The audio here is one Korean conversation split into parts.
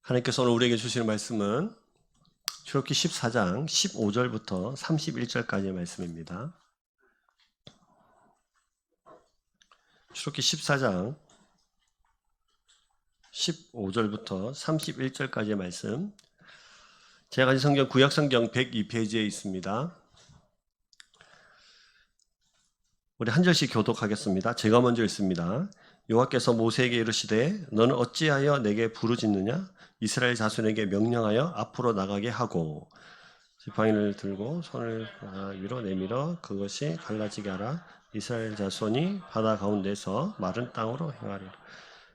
하나님께서 오늘 우리에게 주시는 말씀은 출애굽기 14장 15절부터 31절까지의 말씀입니다. 출애굽기 14장 15절부터 31절까지의 말씀, 제가 가진 성경 구약성경 102페이지에 있습니다. 우리 한 절씩 교독하겠습니다. 제가 먼저 읽습니다. 여호와께서 모세에게 이르시되 너는 어찌하여 내게 부르짖느냐? 이스라엘 자손에게 명령하여 앞으로 나가게 하고 지팡이를 들고 손을 위로 내밀어 그것이 갈라지게 하라. 이스라엘 자손이 바다 가운데서 마른 땅으로 행하리라.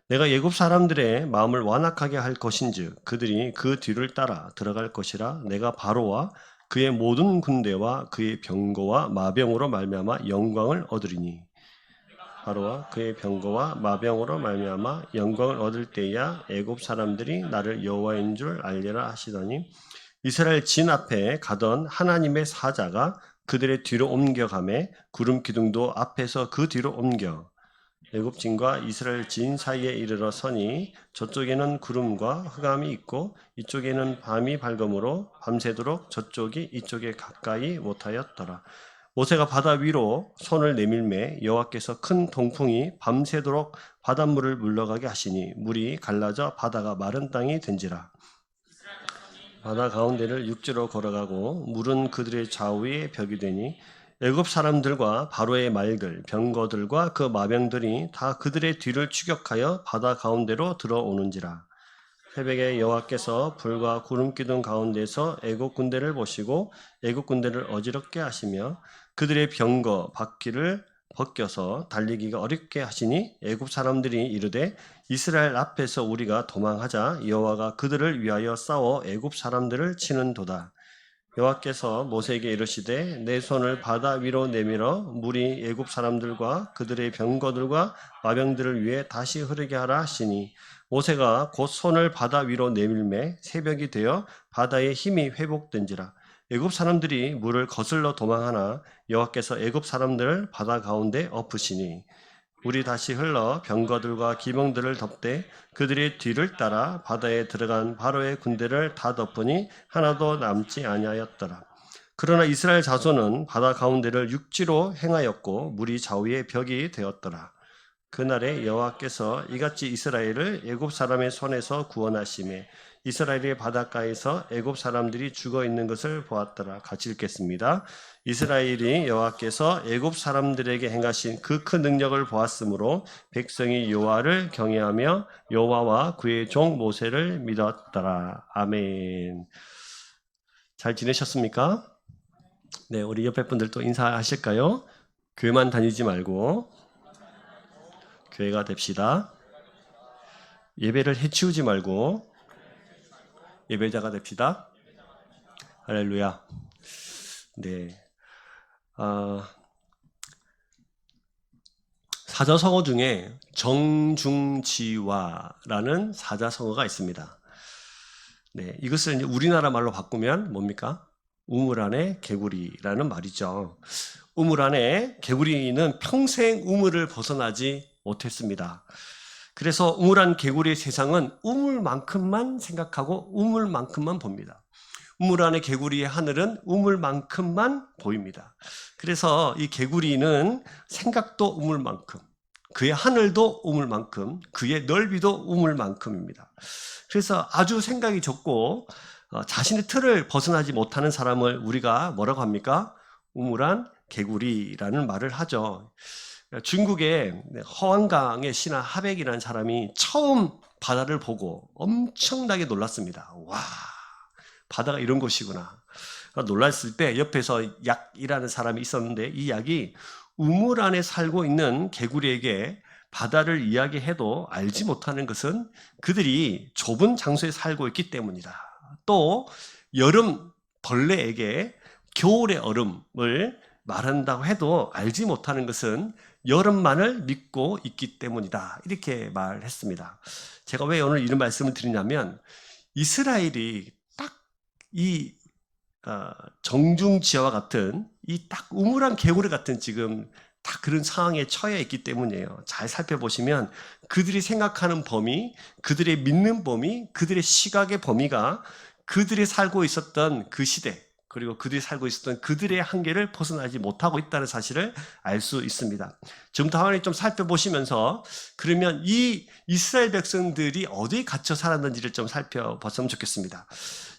내가 애굽 사람들의 마음을 완악하게 할 것인즉 그들이 그 뒤를 따라 들어갈 것이라. 내가 바로와 그의 모든 군대와 그의 병거와 마병으로 말미암아 영광을 얻으리니 바로와 그의 병거와 마병으로 말미암아 영광을 얻을 때야 애굽 사람들이 나를 여호와인 줄 알리라 하시더니 이스라엘 진 앞에 가던 하나님의 사자가 그들의 뒤로 옮겨가매 구름 기둥도 앞에서 그 뒤로 옮겨 애굽 진과 이스라엘 진 사이에 이르러 서니 저쪽에는 구름과 흑암이 있고 이쪽에는 밤이 밝음으로 밤새도록 저쪽이 이쪽에 가까이 못하였더라. 모세가 바다 위로 손을 내밀매 여호와께서 큰 동풍이 밤새도록 바닷물을 물러가게 하시니 물이 갈라져 바다가 마른 땅이 된지라. 바다 가운데를 육지로 걸어가고 물은 그들의 좌우에 벽이 되니 애굽 사람들과 바로의 말들, 병거들과 그 마병들이 다 그들의 뒤를 추격하여 바다 가운데로 들어오는지라. 새벽에 여호와께서 불과 구름 기둥 가운데서 애굽 군대를 보시고 애굽 군대를 어지럽게 하시며 그들의 병거 바퀴를 벗겨서 달리기가 어렵게 하시니 애굽 사람들이 이르되 이스라엘 앞에서 우리가 도망하자. 여호와가 그들을 위하여 싸워 애굽 사람들을 치는도다. 여호와께서 모세에게 이르시되 내 손을 바다 위로 내밀어 물이 애굽 사람들과 그들의 병거들과 마병들을 위해 다시 흐르게 하라 하시니 모세가 곧 손을 바다 위로 내밀매 새벽이 되어 바다의 힘이 회복된지라. 애굽 사람들이 물을 거슬러 도망하나 여호와께서 애굽 사람들을 바다 가운데 엎으시니 물이 다시 흘러 병거들과 기병들을 덮되 그들의 뒤를 따라 바다에 들어간 바로의 군대를 다 덮으니 하나도 남지 아니하였더라. 그러나 이스라엘 자손은 바다 가운데를 육지로 행하였고 물이 좌우에 벽이 되었더라. 그날에 여호와께서 이같이 이스라엘을 애굽 사람의 손에서 구원하시매 이스라엘의 바닷가에서 애굽 사람들이 죽어 있는 것을 보았더라. 같이 읽겠습니다. 이스라엘이 여호와께서 애굽 사람들에게 행하신 그 큰 능력을 보았으므로 백성이 여호와를 경외하며 여호와와 그의 종 모세를 믿었더라. 아멘. 잘 지내셨습니까? 네, 우리 옆에 분들도 인사하실까요? 교회만 다니지 말고 교회가 됩시다. 예배를 해치우지 말고 예배자가 됩시다. 할렐루야. 네. 사자성어 중에 정중지화라는 사자성어가 있습니다. 네, 이것을 이제 우리나라 말로 바꾸면 뭡니까? 우물 안에 개구리라는 말이죠. 우물 안에 개구리는 평생 우물을 벗어나지 못했습니다. 그래서 우물안 개구리의 세상은 우물만큼만 생각하고 우물만큼만 봅니다. 우물 안의 개구리의 하늘은 우물만큼만 보입니다. 그래서 이 개구리는 생각도 우물만큼, 그의 하늘도 우물만큼, 그의 넓이도 우물만큼입니다. 그래서 아주 생각이 적고 자신의 틀을 벗어나지 못하는 사람을 우리가 뭐라고 합니까? 우물안 개구리라는 말을 하죠. 중국의 허왕강의 신하 하백이라는 사람이 처음 바다를 보고 엄청나게 놀랐습니다. 와, 바다가 이런 곳이구나. 놀랐을 때 옆에서 약이라는 사람이 있었는데 이 약이 우물 안에 살고 있는 개구리에게 바다를 이야기해도 알지 못하는 것은 그들이 좁은 장소에 살고 있기 때문이다. 또 여름 벌레에게 겨울의 얼음을 말한다고 해도 알지 못하는 것은 여름만을 믿고 있기 때문이다. 이렇게 말했습니다. 제가 왜 오늘 이런 말씀을 드리냐면 이스라엘이 딱 이 정중지와 같은 이 딱 우물안 개구리 같은 지금 다 그런 상황에 처해 있기 때문이에요. 잘 살펴보시면 그들이 생각하는 범위, 그들의 믿는 범위, 그들의 시각의 범위가 그들이 살고 있었던 그 시대, 그리고 그들이 살고 있었던 그들의 한계를 벗어나지 못하고 있다는 사실을 알 수 있습니다. 지금부터 하나님 좀 살펴보시면서 그러면 이 이스라엘 백성들이 어디에 갇혀 살았는지를 좀 살펴봤으면 좋겠습니다.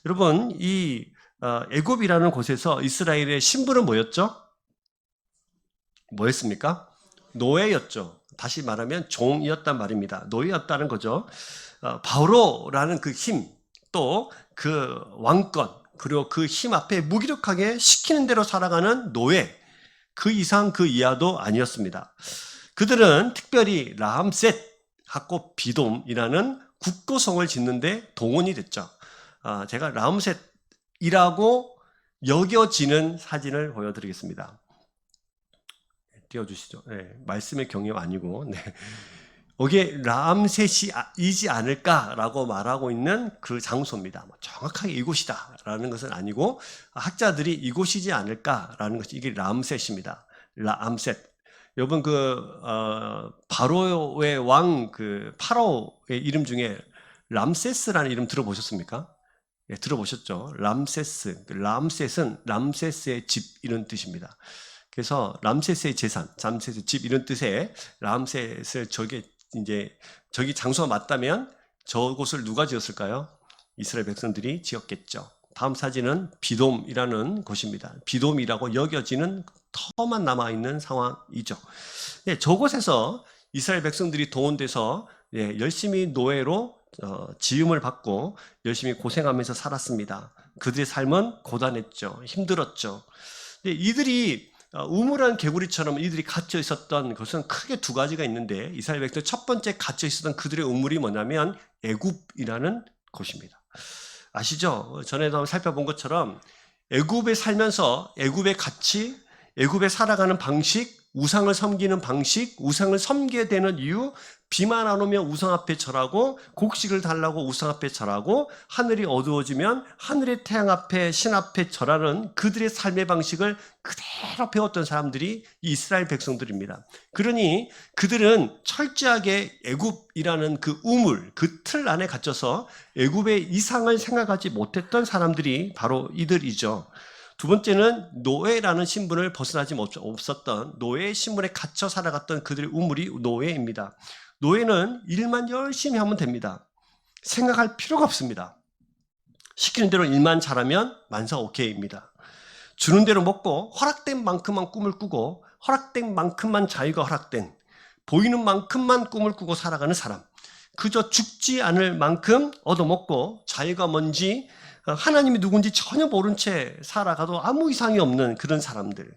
여러분, 이 애굽이라는 곳에서 이스라엘의 신분은 뭐였죠? 뭐였습니까? 노예였죠. 다시 말하면 종이었단 말입니다. 노예였다는 거죠. 바로라는 그 힘, 또 그 왕권, 그리고 그 힘 앞에 무기력하게 시키는 대로 살아가는 노예, 그 이상 그 이하도 아니었습니다. 그들은 특별히 라암셋하고 비돔이라는 국고성을 짓는데 동원이 됐죠. 제가 라암셋이라고 여겨지는 사진을 보여드리겠습니다. 띄워주시죠. 네, 말씀의 경험 아니고, 네. 여기에 라암셋이지 않을까라고 말하고 있는 그 장소입니다. 정확하게 이곳이다라는 것은 아니고 학자들이 이곳이지 않을까라는 것이 이게 라암셋입니다. 라암셋. 여러분 바로의 왕 파라오의 이름 중에 람세스라는 이름 들어보셨습니까? 네, 들어보셨죠? 람세스. 람셋은 람세스의 집 이런 뜻입니다. 그래서 람세스의 재산, 람세스의 집 이런 뜻의 람세스 저기 장소가 맞다면 저곳을 누가 지었을까요? 이스라엘 백성들이 지었겠죠. 다음 사진은 비돔이라는 곳입니다. 비돔이라고 여겨지는 터만 남아있는 상황이죠. 네, 저곳에서 이스라엘 백성들이 동원돼서 열심히 노예로 지음을 받고 열심히 고생하면서 살았습니다. 그들의 삶은 고단했죠. 힘들었죠. 이들이 우물한 개구리처럼 이들이 갇혀 있었던 것은 크게 두 가지가 있는데 이스라엘 백성들 첫 번째 갇혀 있었던 그들의 우물이 뭐냐면 애굽이라는 곳입니다. 아시죠? 전에도 살펴본 것처럼 애굽에 살면서 애굽의 가치, 애굽에 살아가는 방식, 우상을 섬기는 방식, 우상을 섬기게 되는 이유, 비만 안 오면 우상 앞에 절하고 곡식을 달라고 우상 앞에 절하고 하늘이 어두워지면 하늘의 태양 앞에 신 앞에 절하는 그들의 삶의 방식을 그대로 배웠던 사람들이 이스라엘 백성들입니다. 그러니 그들은 철저하게 애굽이라는 그 우물, 그 틀 안에 갇혀서 애굽의 이상을 생각하지 못했던 사람들이 바로 이들이죠. 두 번째는 노예라는 신분을 벗어나지 없었던 노예의 신분에 갇혀 살아갔던 그들의 우물이 노예입니다. 노예는 일만 열심히 하면 됩니다. 생각할 필요가 없습니다. 시키는 대로 일만 잘하면 만사 오케이입니다. 주는 대로 먹고 허락된 만큼만 꿈을 꾸고 허락된 만큼만 자유가 허락된 보이는 만큼만 꿈을 꾸고 살아가는 사람. 그저 죽지 않을 만큼 얻어먹고 자유가 뭔지 하나님이 누군지 전혀 모른 채 살아가도 아무 이상이 없는 그런 사람들.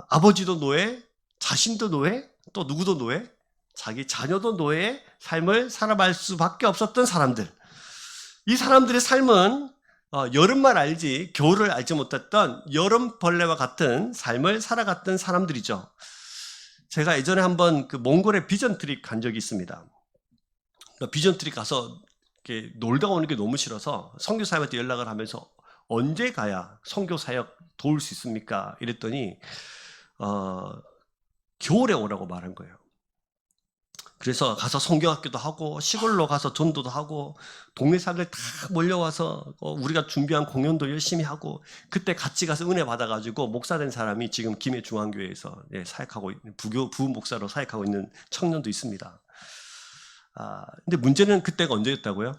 아버지도 노예, 자신도 노예, 또 누구도 노예, 자기 자녀도 노예의 삶을 살아갈 수밖에 없었던 사람들. 이 사람들의 삶은 여름만 알지 겨울을 알지 못했던 여름벌레와 같은 삶을 살아갔던 사람들이죠. 제가 예전에 한번 그 몽골에 비전 트립 간 적이 있습니다. 비전 트립 가서 이렇게 놀다 오는 게 너무 싫어서 선교사님한테 연락을 하면서 언제 가야 선교사역 도울 수 있습니까? 이랬더니 겨울에 오라고 말한 거예요. 그래서 가서 성경학교도 하고 시골로 가서 전도도 하고 동네 사람들 다 몰려와서 우리가 준비한 공연도 열심히 하고 그때 같이 가서 은혜 받아가지고 목사 된 사람이 지금 김해중앙교회에서 사역하고 있는 부목사로 사역하고 있는 청년도 있습니다. 근데 문제는 그때가 언제였다고요?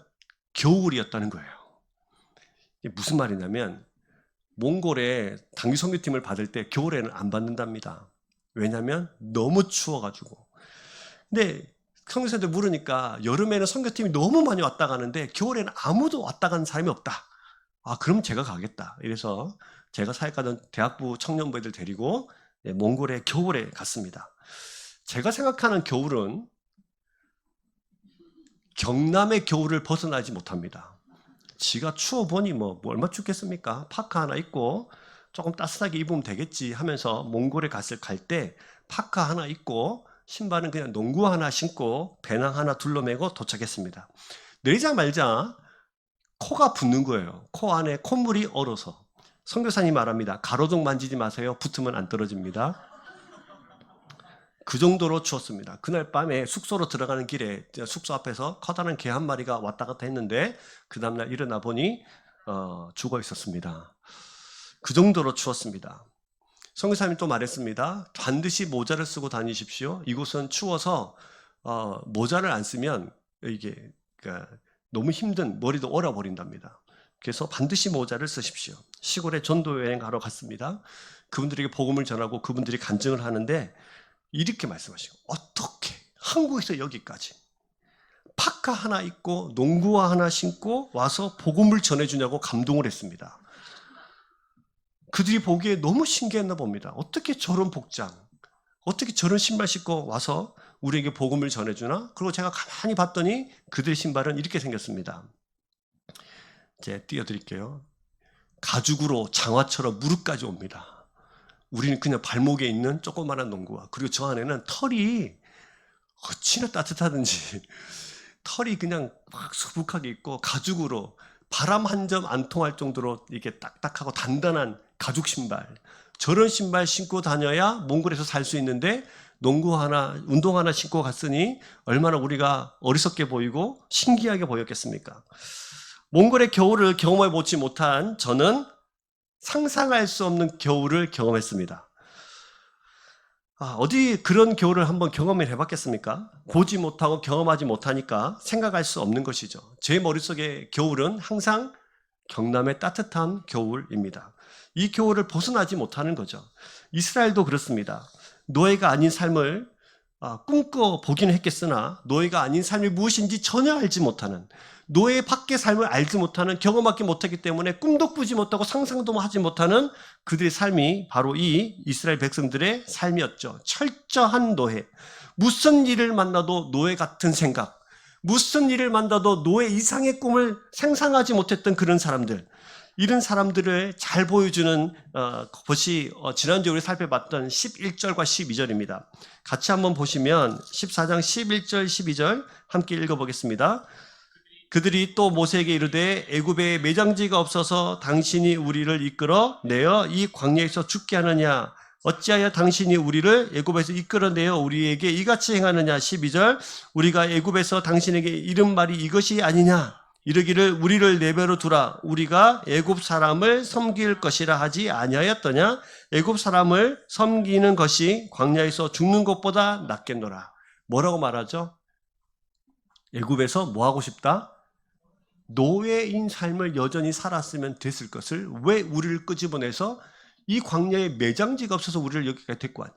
겨울이었다는 거예요. 이게 무슨 말이냐면 몽골에 단기 선교팀을 받을 때 겨울에는 안 받는답니다. 왜냐하면 너무 추워가지고. 근데 선교사한테 물으니까 여름에는 선교팀이 너무 많이 왔다 가는데 겨울에는 아무도 왔다 가는 사람이 없다. 그럼 제가 가겠다. 이래서 제가 사역하던 대학부 청년부애들 데리고 몽골에 겨울에 갔습니다. 제가 생각하는 겨울은 경남의 겨울을 벗어나지 못합니다. 지가 추워 보니 뭐 얼마 춥겠습니까? 파카 하나 입고 조금 따뜻하게 입으면 되겠지 하면서 몽골에 갈 때 파카 하나 입고 신발은 그냥 농구 하나 신고 배낭 하나 둘러매고 도착했습니다. 내리자마자 코가 붓는 거예요. 코 안에 콧물이 얼어서. 선교사님 말합니다. 가로등 만지지 마세요. 붙으면 안 떨어집니다. 그 정도로 추웠습니다. 그날 밤에 숙소로 들어가는 길에 숙소 앞에서 커다란 개 한 마리가 왔다 갔다 했는데 그 다음날 일어나 보니 죽어 있었습니다. 그 정도로 추웠습니다. 선교사님이 또 말했습니다. 반드시 모자를 쓰고 다니십시오. 이곳은 추워서 모자를 안 쓰면 이게 그러니까 너무 힘든, 머리도 얼어버린답니다. 그래서 반드시 모자를 쓰십시오. 시골에 전도 여행하러 갔습니다. 그분들에게 복음을 전하고 그분들이 간증을 하는데 이렇게 말씀하시고, 어떻게 한국에서 여기까지 파카 하나 입고 농구화 하나 신고 와서 복음을 전해주냐고 감동을 했습니다. 그들이 보기에 너무 신기했나 봅니다. 어떻게 저런 복장, 어떻게 저런 신발 신고 와서 우리에게 복음을 전해주나? 그리고 제가 가만히 봤더니 그들의 신발은 이렇게 생겼습니다. 이제 띄워드릴게요. 가죽으로 장화처럼 무릎까지 옵니다. 우리는 그냥 발목에 있는 조그마한 농구화, 그리고 저 안에는 털이 어찌나 따뜻하든지 털이 그냥 막 수북하게 있고 가죽으로 바람 한 점 안 통할 정도로 이렇게 딱딱하고 단단한 가죽 신발, 저런 신발 신고 다녀야 몽골에서 살 수 있는데 농구 하나, 운동 하나 신고 갔으니 얼마나 우리가 어리석게 보이고 신기하게 보였겠습니까? 몽골의 겨울을 경험해 보지 못한 저는 상상할 수 없는 겨울을 경험했습니다. 어디 그런 겨울을 한번 경험을 해봤겠습니까? 보지 못하고 경험하지 못하니까 생각할 수 없는 것이죠. 제 머릿속에 겨울은 항상 경남의 따뜻한 겨울입니다. 이 겨울을 벗어나지 못하는 거죠. 이스라엘도 그렇습니다. 노예가 아닌 삶을 꿈꿔보기는 했겠으나 노예가 아닌 삶이 무엇인지 전혀 알지 못하는, 노예 밖의 삶을 알지 못하는, 경험하지 못하기 때문에 꿈도 꾸지 못하고 상상도 하지 못하는 그들의 삶이 바로 이 이스라엘 백성들의 삶이었죠. 철저한 노예, 무슨 일을 만나도 노예 같은 생각, 무슨 일을 만나도 노예 이상의 꿈을 상상하지 못했던 그런 사람들, 이런 사람들을 잘 보여주는 것이 지난주에 우리 살펴봤던 11절과 12절입니다. 같이 한번 보시면 14장 11절 12절 함께 읽어보겠습니다. 그들이 또 모세에게 이르되 애굽에 매장지가 없어서 당신이 우리를 이끌어 내어 이 광야에서 죽게 하느냐? 어찌하여 당신이 우리를 애굽에서 이끌어내어 우리에게 이같이 행하느냐? 12절 우리가 애굽에서 당신에게 이른 말이 이것이 아니냐? 이르기를 우리를 내버려 두라. 우리가 애굽 사람을 섬길 것이라 하지 아니하였더냐? 애굽 사람을 섬기는 것이 광야에서 죽는 것보다 낫겠노라. 뭐라고 말하죠? 애굽에서 뭐 하고 싶다? 노예인 삶을 여전히 살았으면 됐을 것을 왜 우리를 끄집어내서 이 광야에 매장지가 없어서 우리를 여기까지 데리고 왔냐?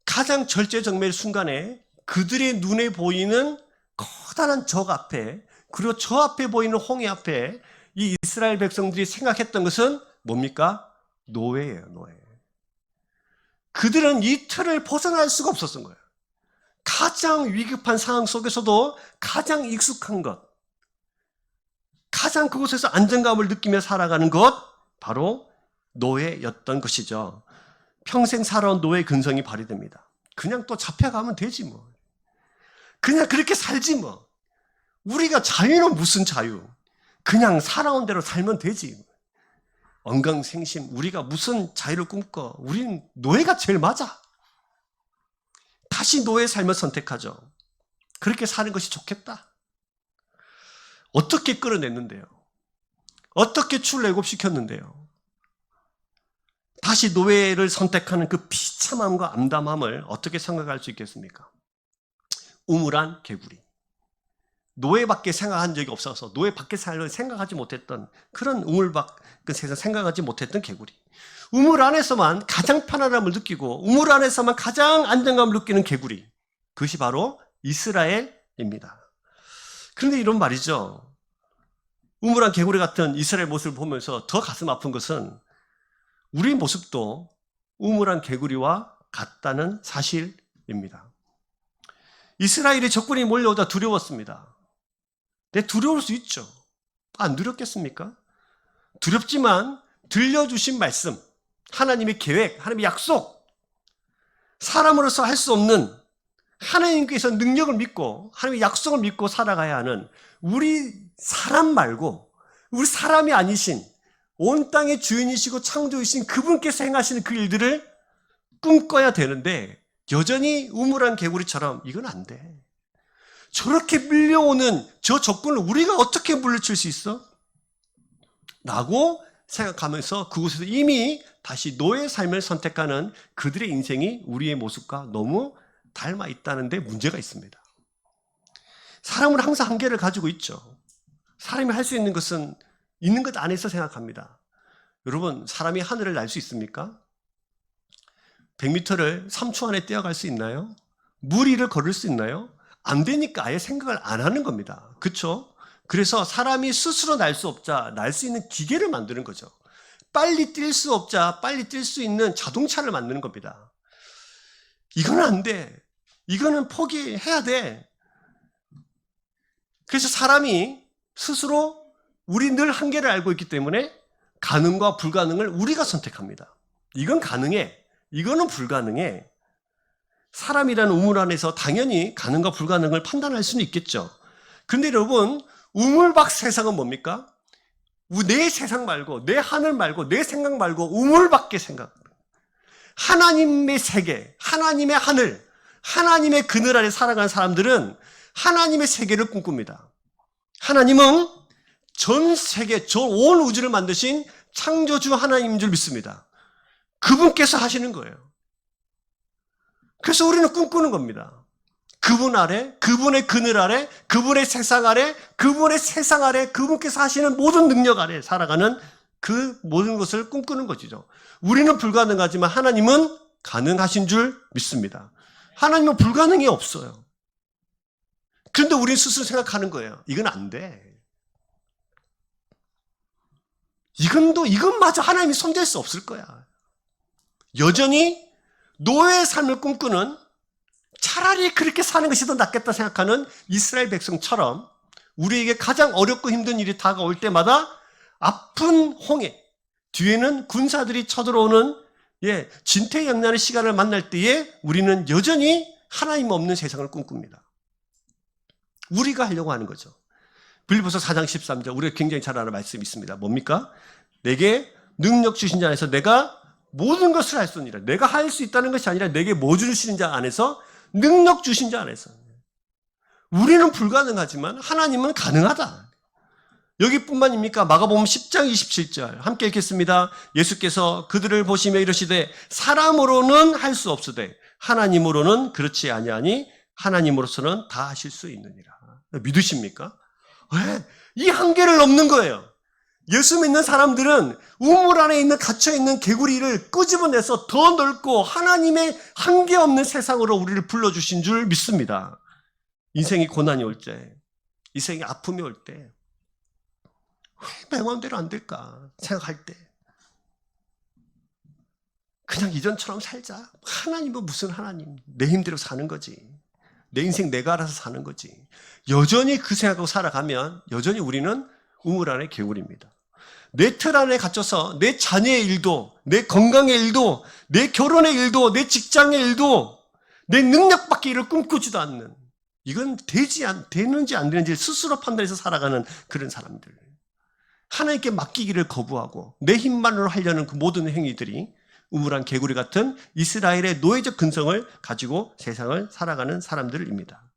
가장 절제정멸 순간에 그들의 눈에 보이는 커다란 적 앞에, 그리고 저 앞에 보이는 홍해 앞에 이 이스라엘 백성들이 생각했던 것은 뭡니까? 노예예요, 노예. 그들은 이 틀을 벗어날 수가 없었던 거예요. 가장 위급한 상황 속에서도 가장 익숙한 것, 가장 그곳에서 안정감을 느끼며 살아가는 것, 바로 노예였던 것이죠. 평생 살아온 노예 근성이 발휘됩니다. 그냥 또 잡혀가면 되지 뭐. 그냥 그렇게 살지 뭐. 우리가 자유는 무슨 자유? 그냥 살아온 대로 살면 되지. 언강생심, 우리가 무슨 자유를 꿈꿔? 우리는 노예가 제일 맞아. 다시 노예 삶을 선택하죠. 그렇게 사는 것이 좋겠다. 어떻게 끌어냈는데요? 어떻게 출애굽시켰는데요? 다시 노예를 선택하는 그 비참함과 암담함을 어떻게 생각할 수 있겠습니까? 우물한 개구리. 노예밖에 생각한 적이 없어서 노예 밖에 살을 생각하지 못했던 그런 우물 밖 세상 생각하지 못했던 개구리. 우물 안에서만 가장 편안함을 느끼고 우물 안에서만 가장 안정감을 느끼는 개구리. 그것이 바로 이스라엘입니다. 그런데 이런 말이죠. 우물안 개구리 같은 이스라엘 모습을 보면서 더 가슴 아픈 것은 우리 모습도 우물안 개구리와 같다는 사실입니다. 이스라엘의 적군이 몰려오다 두려웠습니다. 네, 두려울 수 있죠. 안 두렵겠습니까? 두렵지만 들려주신 말씀, 하나님의 계획, 하나님의 약속, 사람으로서 할 수 없는 하나님께서 능력을 믿고 하나님의 약속을 믿고 살아가야 하는 우리 사람 말고 우리 사람이 아니신 온 땅의 주인이시고 창조이신 그분께서 행하시는 그 일들을 꿈꿔야 되는데 여전히 우물한 개구리처럼 이건 안 돼. 저렇게 밀려오는 저 적군을 우리가 어떻게 물리칠 수 있어? 라고 생각하면서 그곳에서 이미 다시 노예 삶을 선택하는 그들의 인생이 우리의 모습과 너무 닮아 있다는 데 문제가 있습니다. 사람은 항상 한계를 가지고 있죠. 사람이 할 수 있는 것은 있는 것 안에서 생각합니다. 여러분, 사람이 하늘을 날 수 있습니까? 100m를 3초 안에 뛰어갈 수 있나요? 물 위를 걸을 수 있나요? 안 되니까 아예 생각을 안 하는 겁니다. 그렇죠? 그래서 사람이 스스로 날 수 없자 날 수 있는 기계를 만드는 거죠. 빨리 뛸 수 없자 빨리 뛸 수 있는 자동차를 만드는 겁니다. 이거는 안 돼. 이거는 포기해야 돼. 그래서 사람이 스스로 우리 늘 한계를 알고 있기 때문에 가능과 불가능을 우리가 선택합니다. 이건 가능해. 이거는 불가능해. 사람이라는 우물 안에서 당연히 가능과 불가능을 판단할 수는 있겠죠. 그런데 여러분, 우물 밖 세상은 뭡니까? 내 세상 말고, 내 하늘 말고, 내 생각 말고 우물 밖의 생각. 하나님의 세계, 하나님의 하늘, 하나님의 그늘 아래 살아가는 사람들은 하나님의 세계를 꿈꿉니다. 하나님은 전 세계, 전 온 우주를 만드신 창조주 하나님인 줄 믿습니다. 그분께서 하시는 거예요. 그래서 우리는 꿈꾸는 겁니다. 그분 아래, 그분의 그늘 아래, 그분의 세상 아래, 그분의 세상 아래, 그분께서 하시는 모든 능력 아래 살아가는 그 모든 것을 꿈꾸는 것이죠. 우리는 불가능하지만 하나님은 가능하신 줄 믿습니다. 하나님은 불가능이 없어요. 그런데 우리는 스스로 생각하는 거예요. 이건 안 돼. 이것마저 하나님이 손댈 수 없을 거야. 여전히 노예의 삶을 꿈꾸는, 차라리 그렇게 사는 것이 더 낫겠다 생각하는 이스라엘 백성처럼 우리에게 가장 어렵고 힘든 일이 다가올 때마다 아픈 홍해, 뒤에는 군사들이 쳐들어오는 진퇴양난의 시간을 만날 때에 우리는 여전히 하나님 없는 세상을 꿈꿉니다. 우리가 하려고 하는 거죠. 빌립보서 4장 13절 우리가 굉장히 잘 아는 말씀이 있습니다. 뭡니까? 내게 능력 주신 자 안에서 내가 모든 것을 할 수 있느니라. 내가 할 수 있다는 것이 아니라 내게 뭐 주시는 자 안에서, 능력 주신 자 안에서. 우리는 불가능하지만 하나님은 가능하다. 여기뿐만입니까? 마가복음 10장 27절 함께 읽겠습니다. 예수께서 그들을 보시며 이르시되 사람으로는 할 수 없으되 하나님으로는 그렇지 아니하니 하나님으로서는 다 하실 수 있느니라. 믿으십니까? 왜? 이 한계를 넘는 거예요. 예수 믿는 사람들은 우물 안에 있는 갇혀있는 개구리를 끄집어내서 더 넓고 하나님의 한계 없는 세상으로 우리를 불러주신 줄 믿습니다. 인생이 고난이 올 때, 인생이 아픔이 올 때, 왜 내 마음대로 안 될까 생각할 때 그냥 이전처럼 살자. 하나님은 무슨 하나님, 내 힘대로 사는 거지. 내 인생 내가 알아서 사는 거지. 여전히 그 생각하고 살아가면 여전히 우리는 우물 안의 개구리입니다. 내 틀 안에 갇혀서 내 자녀의 일도, 내 건강의 일도, 내 결혼의 일도, 내 직장의 일도, 내 능력밖에 일을 꿈꾸지도 않는, 이건 되는지 안 되는지 스스로 판단해서 살아가는 그런 사람들. 하나님께 맡기기를 거부하고 내 힘만으로 하려는 그 모든 행위들이 우물한 개구리 같은 이스라엘의 노예적 근성을 가지고 세상을 살아가는 사람들입니다.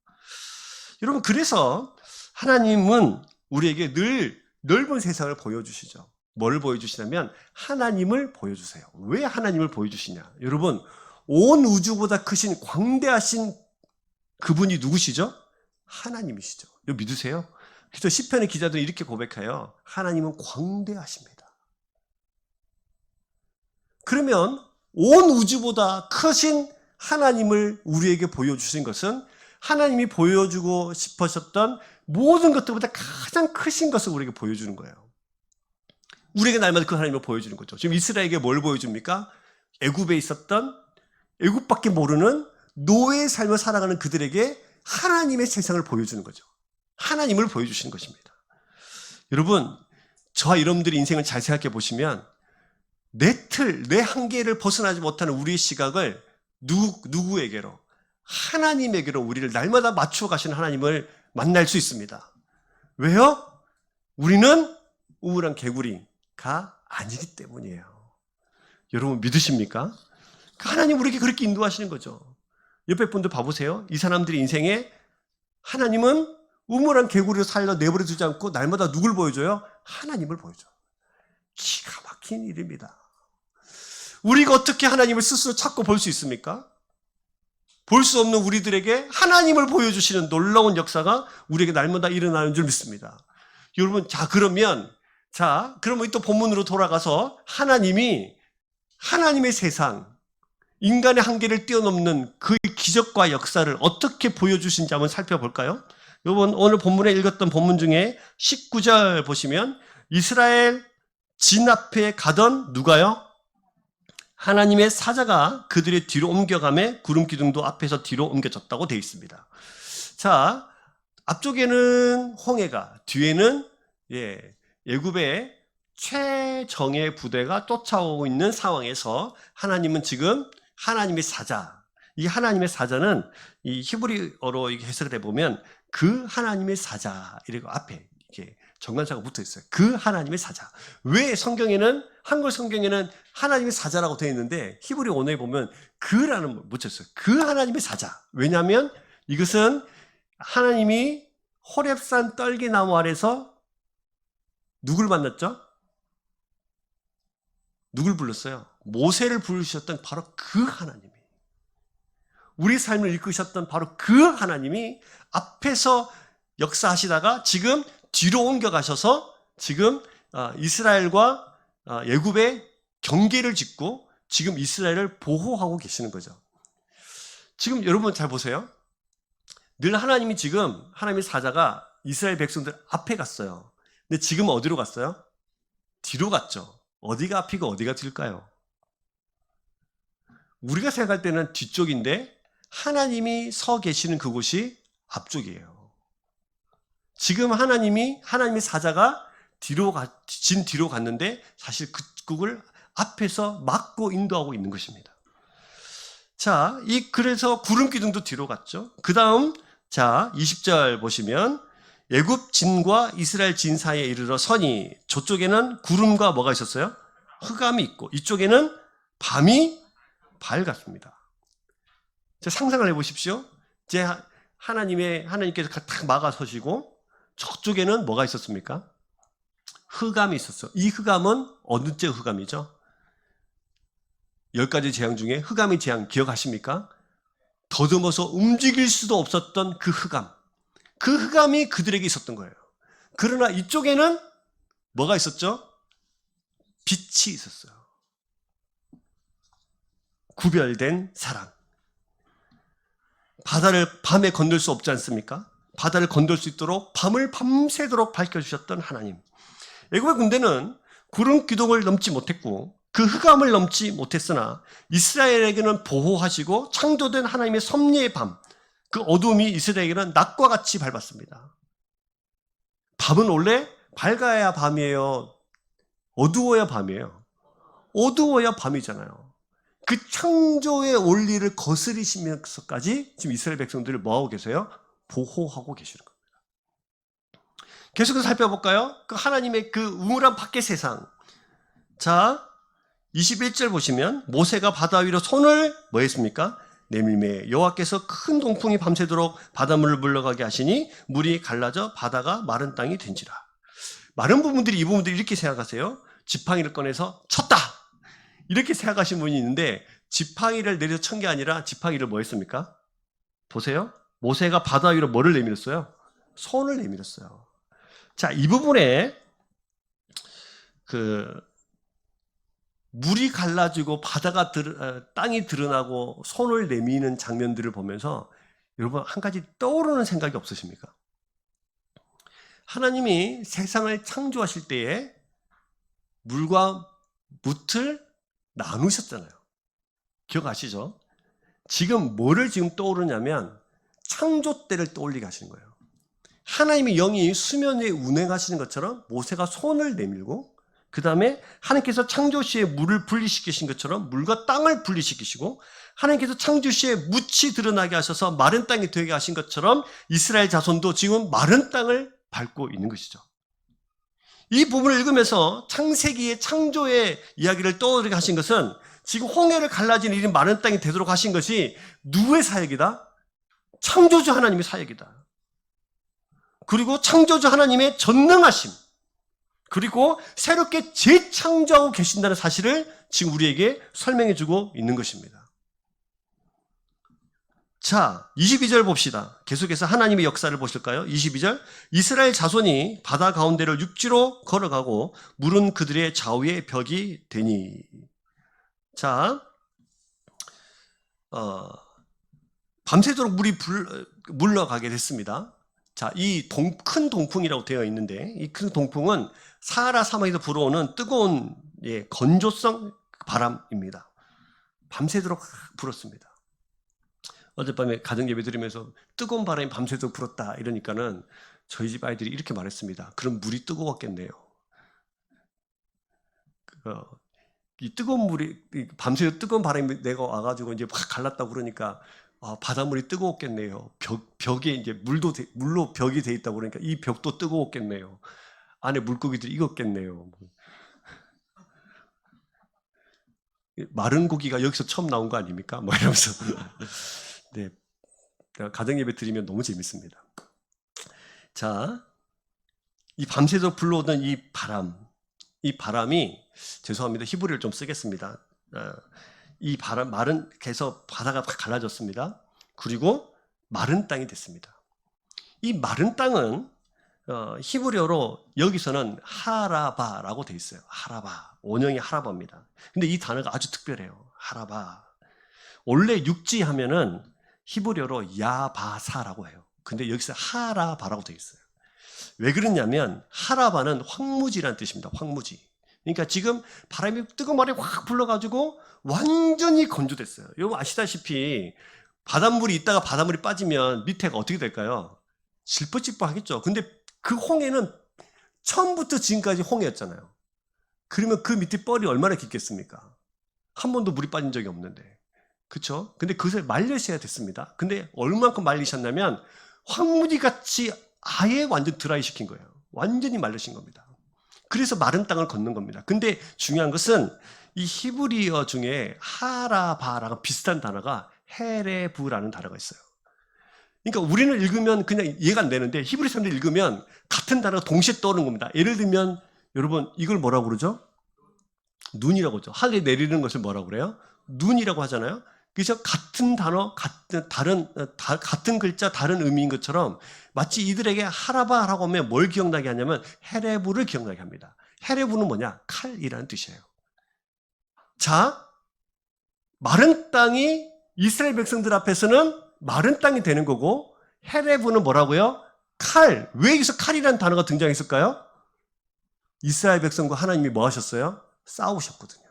여러분, 그래서 하나님은 우리에게 늘 넓은 세상을 보여주시죠. 뭘 보여주시냐면 하나님을 보여주세요. 왜 하나님을 보여주시냐? 여러분, 온 우주보다 크신 광대하신 그분이 누구시죠? 하나님이시죠. 이거 믿으세요? 그래서 시편의 기자들은 이렇게 고백해요. 하나님은 광대하십니다. 그러면 온 우주보다 크신 하나님을 우리에게 보여주신 것은 하나님이 보여주고 싶으셨던 모든 것들보다 가장 크신 것을 우리에게 보여주는 거예요. 우리에게 날마다 그 하나님을 보여주는 거죠. 지금 이스라엘에게 뭘 보여줍니까? 애굽에 있었던, 애굽밖에 모르는 노예의 삶을 살아가는 그들에게 하나님의 세상을 보여주는 거죠. 하나님을 보여주시는 것입니다. 여러분, 저와 여러분들의 인생을 잘 생각해 보시면 내 틀, 내 한계를 벗어나지 못하는 우리의 시각을 누구에게로? 하나님에게로 우리를 날마다 맞추어 가시는 하나님을 만날 수 있습니다. 왜요? 우리는 우물한 개구리가 아니기 때문이에요. 여러분 믿으십니까? 하나님 우리에게 그렇게 인도하시는 거죠. 옆에 분들 봐보세요. 이 사람들의 인생에 하나님은 우물한 개구리로 살려 내버려 두지 않고 날마다 누굴 보여줘요? 하나님을 보여줘. 기가 막힌 일입니다. 우리가 어떻게 하나님을 스스로 찾고 볼 수 있습니까? 볼 수 없는 우리들에게 하나님을 보여주시는 놀라운 역사가 우리에게 날마다 일어나는 줄 믿습니다. 여러분, 그러면 또 본문으로 돌아가서 하나님의 세상, 인간의 한계를 뛰어넘는 그 기적과 역사를 어떻게 보여주신지 한번 살펴볼까요? 여러분, 오늘 본문에 읽었던 본문 중에 19절 보시면 이스라엘 진 앞에 가던 누가요? 하나님의 사자가 그들의 뒤로 옮겨가며 구름 기둥도 앞에서 뒤로 옮겨졌다고 되어 있습니다. 자, 앞쪽에는 홍해가, 뒤에는 애굽의 최정예 부대가 쫓아오고 있는 상황에서 하나님은 지금 하나님의 사자, 이 하나님의 사자는 이 히브리어로 해석을 해보면 그 하나님의 사자, 이렇게 앞에 이렇게 정관사가 붙어 있어요. 그 하나님의 사자. 왜 성경에는, 한글 성경에는 하나님의 사자라고 되어 있는데 히브리 언어에 보면 그라는 붙였어요. 그 하나님의 사자. 왜냐하면 이것은 하나님이 호렙산 떨기나무 아래서 누굴 만났죠? 누굴 불렀어요? 모세를 부르셨던 바로 그 하나님이, 우리 삶을 이끄셨던 바로 그 하나님이 앞에서 역사하시다가 지금 뒤로 옮겨가셔서 지금 이스라엘과 애굽의 경계를 짓고 지금 이스라엘을 보호하고 계시는 거죠. 지금 여러분 잘 보세요. 늘 하나님이 지금 하나님의 사자가 이스라엘 백성들 앞에 갔어요. 근데 지금 어디로 갔어요? 뒤로 갔죠. 어디가 앞이고 어디가 뒤일까요? 우리가 생각할 때는 뒤쪽인데 하나님이 서 계시는 그곳이 앞쪽이에요. 지금 하나님의 사자가 뒤로 갔는데 사실 그걸 앞에서 막고 인도하고 있는 것입니다. 자, 그래서 구름 기둥도 뒤로 갔죠. 그 다음, 20절 보시면 애굽 진과 이스라엘 진 사이에 이르러 서니 저쪽에는 구름과 뭐가 있었어요? 흑암이 있고 이쪽에는 밤이 밝았습니다. 자, 상상을 해보십시오. 이제 하나님께서 딱 막아서시고 저쪽에는 뭐가 있었습니까? 흑암이 있었어요. 이 흑암은 어느 째 흑암이죠? 10가지 재앙 중에 흑암의 재앙 기억하십니까? 더듬어서 움직일 수도 없었던 그 흑암. 그 흑암이 그들에게 있었던 거예요. 그러나 이쪽에는 뭐가 있었죠? 빛이 있었어요. 구별된 사랑. 바다를 밤에 건널 수 없지 않습니까? 바다를 건널 수 있도록 밤을 밤새도록 밝혀주셨던 하나님. 애굽의 군대는 구름 기둥을 넘지 못했고 그 흑암을 넘지 못했으나 이스라엘에게는 보호하시고 창조된 하나님의 섭리의 밤, 그 어둠이 이스라엘에게는 낮과 같이 밝았습니다. 밤은 원래 밝아야 밤이에요? 어두워야 밤이에요? 어두워야 밤이잖아요. 그 창조의 원리를 거스리시면서까지 지금 이스라엘 백성들을 뭐하고 계세요? 보호하고 계시는 겁니다. 계속해서 살펴볼까요? 그 하나님의 그 우물한 밖의 세상. 자, 21절 보시면 모세가 바다 위로 손을 뭐 했습니까? 내밀매 여호와께서 큰 동풍이 밤새도록 바닷물을 물러가게 하시니 물이 갈라져 바다가 마른 땅이 된지라. 많은 부분들이 이 부분들이 이렇게 생각하세요. 지팡이를 꺼내서 쳤다 이렇게 생각하시는 분이 있는데 지팡이를 내려서 친 게 아니라 지팡이를 뭐 했습니까? 보세요. 모세가 바다 위로 뭐를 내밀었어요? 손을 내밀었어요. 자, 이 부분에 물이 갈라지고 땅이 드러나고 손을 내미는 장면들을 보면서 여러분 한 가지 떠오르는 생각이 없으십니까? 하나님이 세상을 창조하실 때에 물과 뭇을 나누셨잖아요. 기억하시죠? 지금 뭐를 지금 떠오르냐면 창조 때를 떠올리게 하시는 거예요. 하나님의 영이 수면 위에 운행하시는 것처럼 모세가 손을 내밀고 그 다음에 하나님께서 창조 시에 물을 분리시키신 것처럼 물과 땅을 분리시키시고 하나님께서 창조 시에 묻이 드러나게 하셔서 마른 땅이 되게 하신 것처럼 이스라엘 자손도 지금 마른 땅을 밟고 있는 것이죠. 이 부분을 읽으면서 창세기의 창조의 이야기를 떠오르게 하신 것은 지금 홍해를 갈라진 일이 마른 땅이 되도록 하신 것이 누구의 사역이다? 창조주 하나님의 사역이다. 그리고 창조주 하나님의 전능하심, 그리고 새롭게 재창조하고 계신다는 사실을 지금 우리에게 설명해 주고 있는 것입니다. 자, 22절 봅시다. 계속해서 하나님의 역사를 보실까요? 22절. 이스라엘 자손이 바다 가운데를 육지로 걸어가고 물은 그들의 좌우에 벽이 되니. 자, 밤새도록 물이 물러가게 됐습니다. 자, 이 큰 동풍이라고 되어 있는데, 이 큰 동풍은 사하라 사막에서 불어오는 뜨거운 건조성 바람입니다. 밤새도록 불었습니다. 어젯밤에 가정예배 드리면서 뜨거운 바람이 밤새도록 불었다 이러니까는 저희 집 아이들이 이렇게 말했습니다. 그럼 물이 뜨거웠겠네요. 이 뜨거운 물이 밤새 뜨거운 바람이 내가 와가지고 이제 확 갈랐다고 그러니까 바닷물이 뜨거웠겠네요. 벽에 이제 물로 벽이 돼 있다고 그러니까 이 벽도 뜨거웠겠네요. 안에 물고기들이 익었겠네요. 마른 고기가 여기서 처음 나온 거 아닙니까? 뭐 이러면서. 네, 가정예배 드리면 너무 재밌습니다. 자, 이 밤새도록 불러오던 이 바람이 죄송합니다. 히브리를 좀 쓰겠습니다. 이 바람 해서 바다가 갈라졌습니다. 그리고 마른 땅이 됐습니다. 이 마른 땅은 히브리어로 여기서는 하라바라고 돼 있어요. 하라바, 원형이 하라바입니다. 근데 이 단어가 아주 특별해요. 하라바. 원래 육지 하면은 히브리어로 야바사라고 해요. 근데 여기서 하라바라고 돼 있어요. 왜 그러냐면 하라바는 황무지라는 뜻입니다. 황무지. 그러니까 지금 바람이 뜨거운 바람이 확 불러가지고 완전히 건조됐어요. 여러분 아시다시피 바닷물이 있다가 바닷물이 빠지면 밑에가 어떻게 될까요? 질퍽질퍽 하겠죠. 근데 그 홍해는 처음부터 지금까지 홍해였잖아요. 그러면 그 밑에 뻘이 얼마나 깊겠습니까? 한 번도 물이 빠진 적이 없는데. 그렇죠? 근데 그것을 말리셔야 됐습니다. 근데 얼만큼 말리셨냐면 황무지같이 아예 완전 드라이 시킨 거예요. 완전히 말리신 겁니다. 그래서 마른 땅을 걷는 겁니다. 근데 중요한 것은 이 히브리어 중에 하라바랑 비슷한 단어가 헤레브라는 단어가 있어요. 그러니까 우리는 읽으면 그냥 이해가 안 되는데 히브리 사람들이 읽으면 같은 단어가 동시에 떠오르는 겁니다. 예를 들면 여러분 이걸 뭐라고 그러죠? 눈이라고 하죠. 하늘에 내리는 것을 뭐라고 그래요? 눈이라고 하잖아요. 그래서 같은 단어, 같은 글자, 다른 의미인 것처럼 마치 이들에게 하라바라고 하면 뭘 기억나게 하냐면 헤레브를 기억나게 합니다. 헤레브는 뭐냐? 칼이라는 뜻이에요. 자, 마른 땅이 이스라엘 백성들 앞에서는 마른 땅이 되는 거고 헤레브는 뭐라고요? 칼. 왜 여기서 칼이라는 단어가 등장했을까요? 이스라엘 백성과 하나님이 뭐 하셨어요? 싸우셨거든요.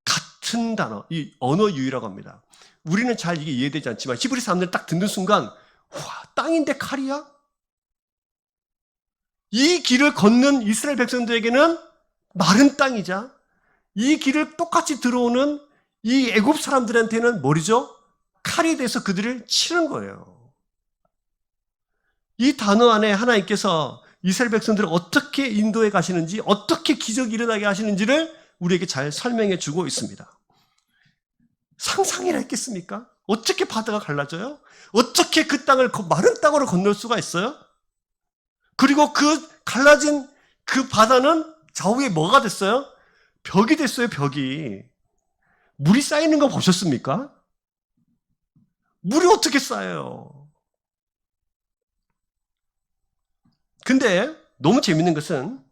같은 단어, 이 언어 유희라고 합니다. 우리는 잘 이게 이해되지 않지만 히브리 사람들은 딱 듣는 순간 와, 땅인데 칼이야? 이 길을 걷는 이스라엘 백성들에게는 마른 땅이자 이 길을 똑같이 들어오는 이 애굽 사람들한테는 뭐죠? 칼이 돼서 그들을 치는 거예요. 이 단어 안에 하나님께서 이스라엘 백성들을 어떻게 인도해 가시는지, 어떻게 기적이 일어나게 하시는지를 우리에게 잘 설명해 주고 있습니다. 상상이라 했겠습니까? 어떻게 바다가 갈라져요? 어떻게 그 땅을 마른 땅으로 건널 수가 있어요? 그리고 그 갈라진 그 바다는 좌우에 뭐가 됐어요? 벽이 됐어요, 벽이. 물이 쌓이는 거 보셨습니까? 물이 어떻게 쌓여요? 근데 너무 재밌는 것은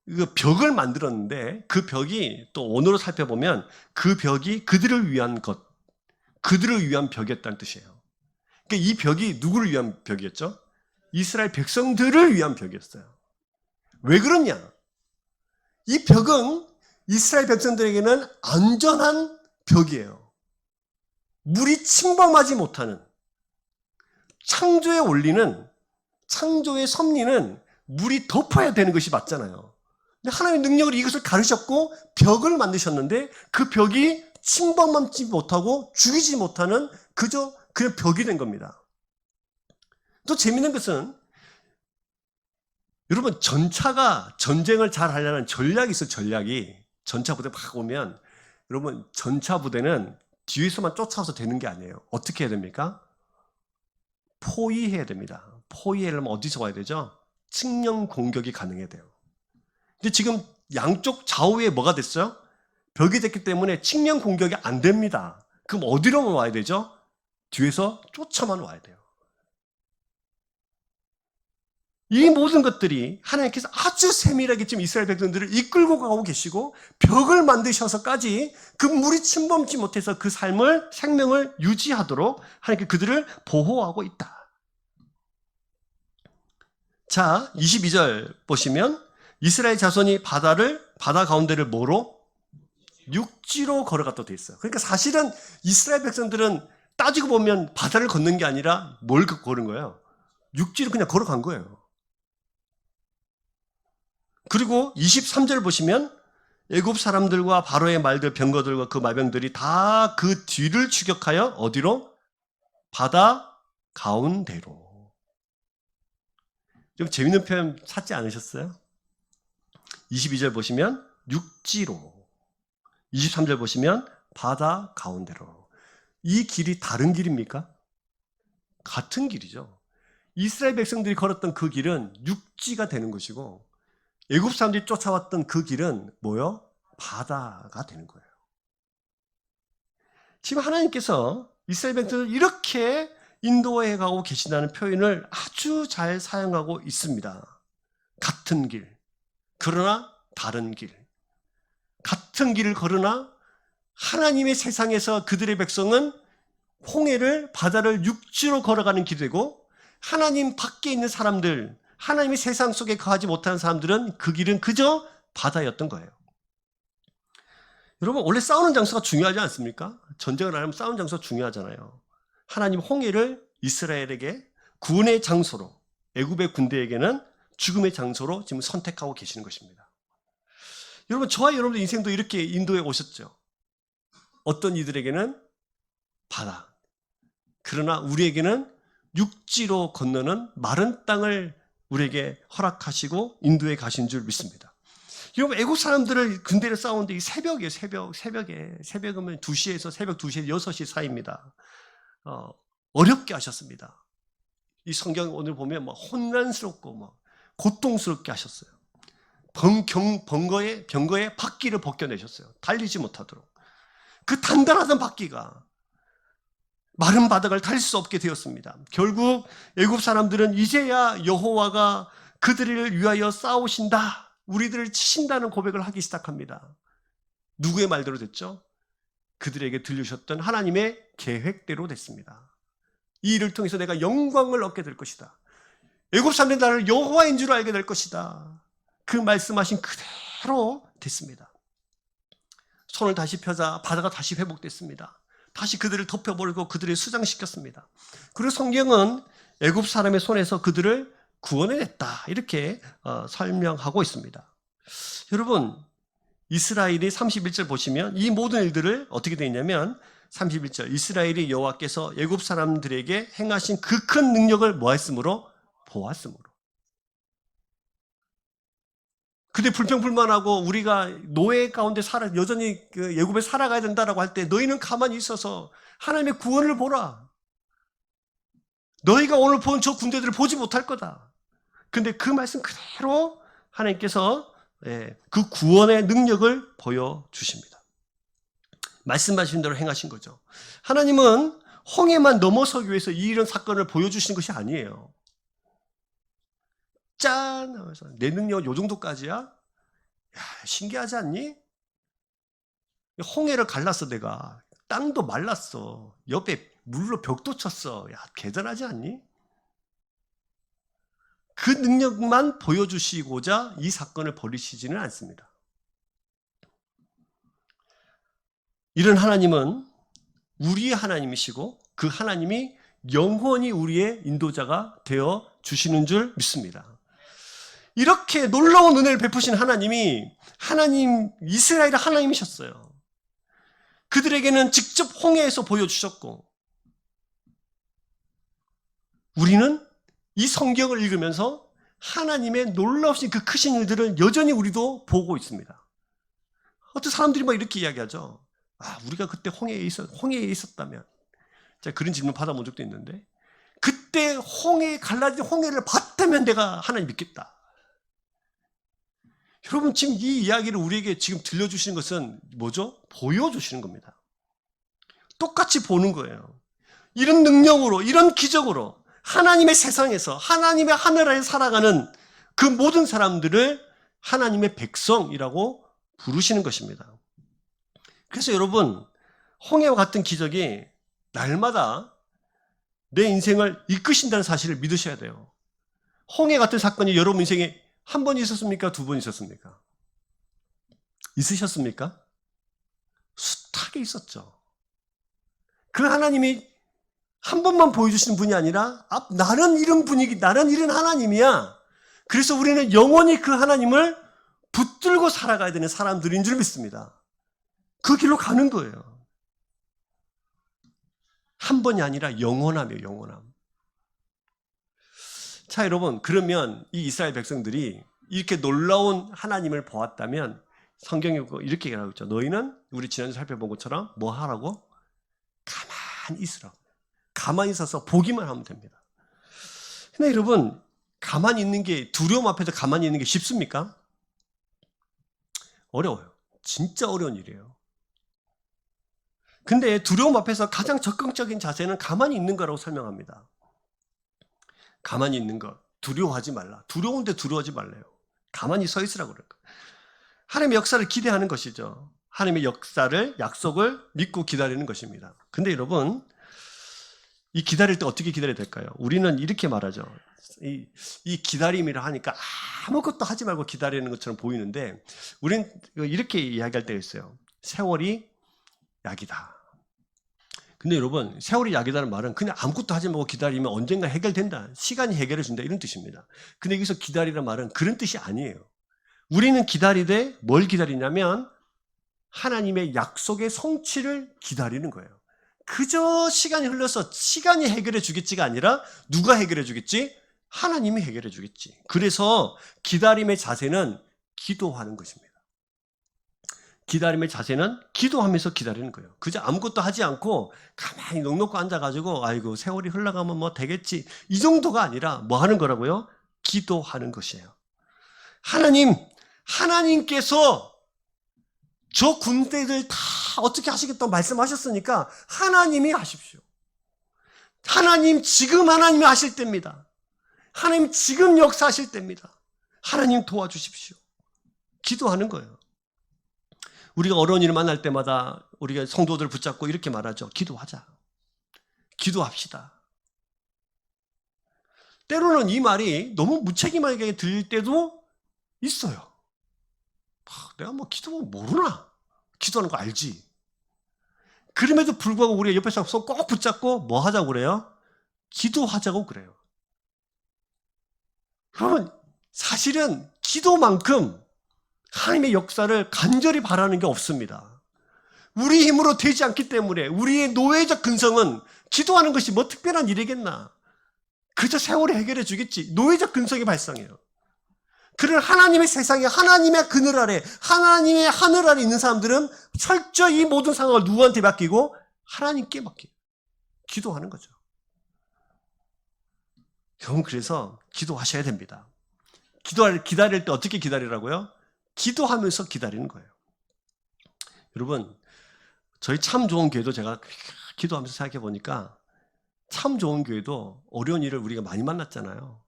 그 벽을 만들었는데 그 벽이 또 원어로 살펴보면 그 벽이 그들을 위한 것, 그들을 위한 벽이었다는 뜻이에요. 그러니까 이 벽이 누구를 위한 벽이었죠? 이스라엘 백성들을 위한 벽이었어요. 왜 그러냐? 이 벽은 이스라엘 백성들에게는 안전한 벽이에요. 물이 침범하지 못하는 창조의 원리는, 창조의 섭리는 물이 덮어야 되는 것이 맞잖아요. 근데 하나님의 능력으로 이것을 가르셨고 벽을 만드셨는데 그 벽이 침범하지 못하고 죽이지 못하는 그저 그냥 벽이 된 겁니다. 또 재밌는 것은 여러분 전차가 전쟁을 잘 하려는 전략이 있어요. 전략이. 전차 부대 막 오면 여러분, 전차 부대는 뒤에서만 쫓아와서 되는 게 아니에요. 어떻게 해야 됩니까? 포위해야 됩니다. 포위하려면 어디서 와야 되죠? 측량 공격이 가능해야 돼요. 근데 지금 양쪽 좌우에 뭐가 됐어요? 벽이 됐기 때문에 측량 공격이 안 됩니다. 그럼 어디로만 와야 되죠? 뒤에서 쫓아만 와야 돼요. 이 모든 것들이 하나님께서 아주 세밀하게 지금 이스라엘 백성들을 이끌고 가고 계시고 벽을 만드셔서까지 그 물이 침범치 못해서 그 삶을, 생명을 유지하도록 하나님께 그들을 보호하고 있다. 자, 22절 보시면 이스라엘 자손이 바다 가운데를 뭐로? 육지로 걸어갔다고 돼 있어요. 그러니까 사실은 이스라엘 백성들은 따지고 보면 바다를 걷는 게 아니라 뭘 걸은 거예요? 육지로 그냥 걸어간 거예요. 그리고 23절 보시면 애굽 사람들과 바로의 말들, 병거들과 그 마병들이 다 그 뒤를 추격하여 어디로? 바다 가운데로. 좀 재밌는 표현 찾지 않으셨어요? 22절 보시면 육지로, 23절 보시면 바다 가운데로. 이 길이 다른 길입니까? 같은 길이죠. 이스라엘 백성들이 걸었던 그 길은 육지가 되는 것이고 애굽 사람들이 쫓아왔던 그 길은 뭐요? 바다가 되는 거예요. 지금 하나님께서 이스라엘 백성을 이렇게 인도해 가고 계신다는 표현을 아주 잘 사용하고 있습니다. 같은 길, 그러나 다른 길. 같은 길을 걸으나 하나님의 세상에서 그들의 백성은 홍해를, 바다를 육지로 걸어가는 길이고 하나님 밖에 있는 사람들, 하나님의 세상 속에 거하지 못하는 사람들은 그 길은 그저 바다였던 거예요. 여러분, 원래 싸우는 장소가 중요하지 않습니까? 전쟁을 하려면 싸우는 장소가 중요하잖아요. 하나님 홍해를 이스라엘에게 구원의 장소로, 애굽의 군대에게는 죽음의 장소로 지금 선택하고 계시는 것입니다. 여러분, 저와 여러분의 인생도 이렇게 인도에 오셨죠. 어떤 이들에게는 바다, 그러나 우리에게는 육지로 건너는 마른 땅을 우리에게 허락하시고 인도에 가신 줄 믿습니다. 여러분, 애국 사람들을 군대를 싸우는데 이 새벽이에요. 새벽이면 2시에서 새벽 2시에서 6시 사이입니다. 어렵게 하셨습니다. 이 성경 오늘 보면 막 혼란스럽고 막 고통스럽게 하셨어요. 병거의 바퀴를 벗겨내셨어요. 달리지 못하도록. 그 단단하던 바퀴가 마른 바닥을 달릴 수 없게 되었습니다. 결국 애굽 사람들은 이제야 여호와가 그들을 위하여 싸우신다, 우리들을 치신다는 고백을 하기 시작합니다. 누구의 말대로 됐죠? 그들에게 들려주셨던 하나님의 계획대로 됐습니다. 이 일을 통해서 내가 영광을 얻게 될 것이다. 애굽 사람들이 나를 여호와인 줄 알게 될 것이다. 그 말씀하신 그대로 됐습니다. 손을 다시 펴자 바다가 다시 회복됐습니다. 다시 그들을 덮여버리고 그들을 수장시켰습니다. 그리고 성경은 애굽 사람의 손에서 그들을 구원해냈다, 이렇게 설명하고 있습니다. 여러분, 이스라엘이 31절 보시면 이 모든 일들을 어떻게 되어 있냐면 31절, 이스라엘이 여호와께서 애굽 사람들에게 행하신 그 큰 능력을 뭐했으므로? 보았으므로. 그때 불평불만하고 우리가 노예 가운데 여전히 애굽에 살아가야 된다라고 할 때 너희는 가만히 있어서 하나님의 구원을 보라. 너희가 오늘 본 저 군대들을 보지 못할 거다. 근데 그 말씀 그대로 하나님께서 그 구원의 능력을 보여주십니다. 말씀하신 대로 행하신 거죠. 하나님은 홍해만 넘어서기 위해서 이런 사건을 보여주시는 것이 아니에요. 짠 하면서 내 능력은 요 정도까지야? 야, 신기하지 않니? 홍해를 갈랐어. 내가 땅도 말랐어. 옆에 물로 벽도 쳤어. 야, 대단하지 않니? 그 능력만 보여주시고자 이 사건을 벌이시지는 않습니다. 이런 하나님은 우리의 하나님이시고 그 하나님이 영원히 우리의 인도자가 되어 주시는 줄 믿습니다. 이렇게 놀라운 은혜를 베푸신 하나님이 이스라엘의 하나님이셨어요. 그들에게는 직접 홍해에서 보여주셨고, 우리는 이 성경을 읽으면서 하나님의 놀라우신 그 크신 일들을 여전히 우리도 보고 있습니다. 어떤 사람들이 막 이렇게 이야기하죠. 우리가 그때 홍해에 있었다면, 제가 그런 질문 받아본 적도 있는데, 그때 갈라진 홍해를 봤다면 내가 하나님 믿겠다. 여러분, 지금 이 이야기를 우리에게 지금 들려주시는 것은 뭐죠? 보여주시는 겁니다. 똑같이 보는 거예요. 이런 능력으로, 이런 기적으로 하나님의 세상에서, 하나님의 하늘에 살아가는 그 모든 사람들을 하나님의 백성이라고 부르시는 것입니다. 그래서 여러분, 홍해와 같은 기적이 날마다 내 인생을 이끄신다는 사실을 믿으셔야 돼요. 홍해 같은 사건이 여러분 인생에 한 번 있었습니까? 두 번 있었습니까? 있으셨습니까? 숱하게 있었죠. 그 하나님이 한 번만 보여주시는 분이 아니라 나는 이런 분위기, 나는 이런 하나님이야. 그래서 우리는 영원히 그 하나님을 붙들고 살아가야 되는 사람들인 줄 믿습니다. 그 길로 가는 거예요. 한 번이 아니라 영원함이에요. 영원함. 자, 여러분, 그러면 이 이스라엘 백성들이 이렇게 놀라운 하나님을 보았다면 성경에 이렇게 얘기하고 있죠. 너희는 우리 지난주에 살펴본 것처럼 뭐 하라고? 가만히 있으라고. 가만히 있어서 보기만 하면 됩니다. 근데 여러분, 가만히 있는 게, 두려움 앞에서 가만히 있는 게 쉽습니까? 어려워요. 진짜 어려운 일이에요. 근데 두려움 앞에서 가장 적극적인 자세는 가만히 있는 거라고 설명합니다. 가만히 있는 것. 두려워하지 말라. 두려운데 두려워하지 말래요. 가만히 서 있으라고 그래요. 하나님의 역사를 기대하는 것이죠. 하나님의 역사를, 약속을 믿고 기다리는 것입니다. 근데 여러분, 이 기다릴 때 어떻게 기다려야 될까요? 우리는 이렇게 말하죠. 이 기다림이라 하니까 아무것도 하지 말고 기다리는 것처럼 보이는데, 우리는 이렇게 이야기할 때가 있어요. 세월이 약이다. 근데 여러분, 세월이 약이다는 말은 그냥 아무것도 하지 말고 기다리면 언젠가 해결된다. 시간이 해결해 준다. 이런 뜻입니다. 근데 여기서 기다리라는 말은 그런 뜻이 아니에요. 우리는 기다리되 뭘 기다리냐면 하나님의 약속의 성취를 기다리는 거예요. 그저 시간이 흘러서 시간이 해결해 주겠지가 아니라 누가 해결해 주겠지? 하나님이 해결해 주겠지. 그래서 기다림의 자세는 기도하는 것입니다. 기다림의 자세는 기도하면서 기다리는 거예요. 그저 아무것도 하지 않고 가만히 넋놓고 앉아가지고 아이고 세월이 흘러가면 뭐 되겠지, 이 정도가 아니라 뭐 하는 거라고요? 기도하는 것이에요. 하나님께서 저 군대들 다 어떻게 하시겠다고 말씀하셨으니까 하나님이 하십시오. 지금 하나님이 하실 때입니다. 하나님 지금 역사하실 때입니다. 하나님 도와주십시오. 기도하는 거예요. 우리가 어려운 일을 만날 때마다 우리가 성도들을 붙잡고 이렇게 말하죠. 기도하자. 기도합시다. 때로는 이 말이 너무 무책임하게 들릴 때도 있어요. 내가 뭐 기도 모르나? 기도하는 거 알지? 그럼에도 불구하고 우리가 옆에서 손 꼭 붙잡고 뭐 하자고 그래요? 기도하자고 그래요. 그러면 사실은 기도만큼 하나님의 역사를 간절히 바라는 게 없습니다. 우리 힘으로 되지 않기 때문에 우리의 노예적 근성은 기도하는 것이 뭐 특별한 일이겠나? 그저 세월이 해결해 주겠지. 노예적 근성이 발생해요. 그런 하나님의 세상에, 하나님의 그늘 아래, 하나님의 하늘 아래 있는 사람들은 철저히 이 모든 상황을 누구한테 맡기고? 하나님께 맡겨요. 기도하는 거죠. 여러분, 그래서 기도하셔야 됩니다. 기다릴 때 어떻게 기다리라고요? 기도하면서 기다리는 거예요. 여러분, 저희 참 좋은 교회도 제가 기도하면서 생각해 보니까 참 좋은 교회도 어려운 일을 우리가 많이 만났잖아요.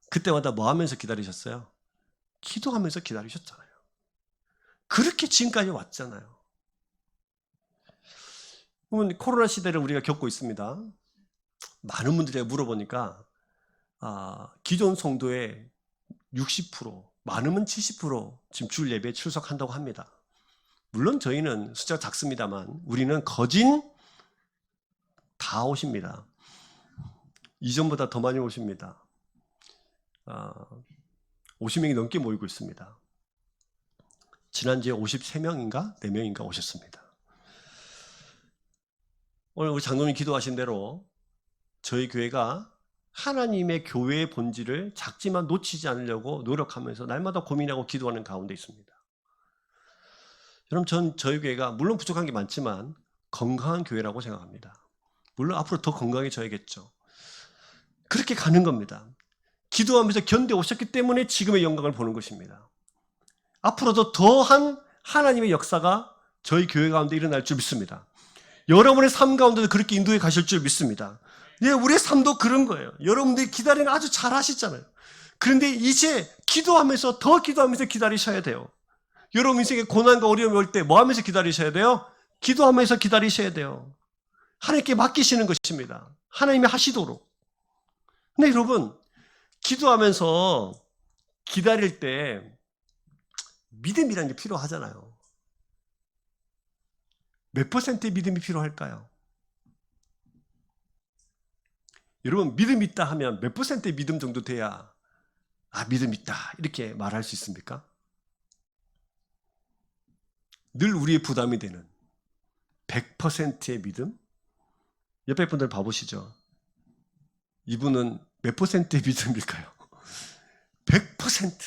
그때마다 뭐 하면서 기다리셨어요? 기도하면서 기다리셨잖아요. 그렇게 지금까지 왔잖아요. 그러면 코로나 시대를 우리가 겪고 있습니다. 많은 분들이 물어보니까 기존 성도의 60%, 많으면 70% 지금 주일 예배에 출석한다고 합니다. 물론 저희는 숫자가 작습니다만 우리는 거진 다 오십니다. 이전보다 더 많이 오십니다. 50명이 넘게 모이고 있습니다. 지난주에 53명인가 4명인가 오셨습니다. 오늘 우리 장로님 기도하신 대로 저희 교회가 하나님의 교회의 본질을 작지만 놓치지 않으려고 노력하면서 날마다 고민하고 기도하는 가운데 있습니다. 여러분, 저희 교회가 물론 부족한 게 많지만 건강한 교회라고 생각합니다. 물론 앞으로 더 건강해져야겠죠. 그렇게 가는 겁니다. 기도하면서 견뎌오셨기 때문에 지금의 영광을 보는 것입니다. 앞으로도 더한 하나님의 역사가 저희 교회 가운데 일어날 줄 믿습니다. 여러분의 삶 가운데도 그렇게 인도해 가실 줄 믿습니다. 예, 우리의 삶도 그런 거예요. 여러분들이 기다리는 거 아주 잘 하시잖아요. 그런데 이제 기도하면서 더 기도하면서 기다리셔야 돼요. 여러분 인생에 고난과 어려움이 올 때 뭐 하면서 기다리셔야 돼요? 기도하면서 기다리셔야 돼요. 하나님께 맡기시는 것입니다. 하나님이 하시도록. 근데 여러분, 기도하면서 기다릴 때 믿음이라는 게 필요하잖아요. 몇 %의 믿음이 필요할까요? 여러분, 믿음 있다 하면 몇 %의 믿음 정도 돼야 믿음 있다 이렇게 말할 수 있습니까? 늘 우리의 부담이 되는 100%의 믿음? 옆에 분들 봐보시죠. 이분은 몇 %의 믿음일까요? 100%.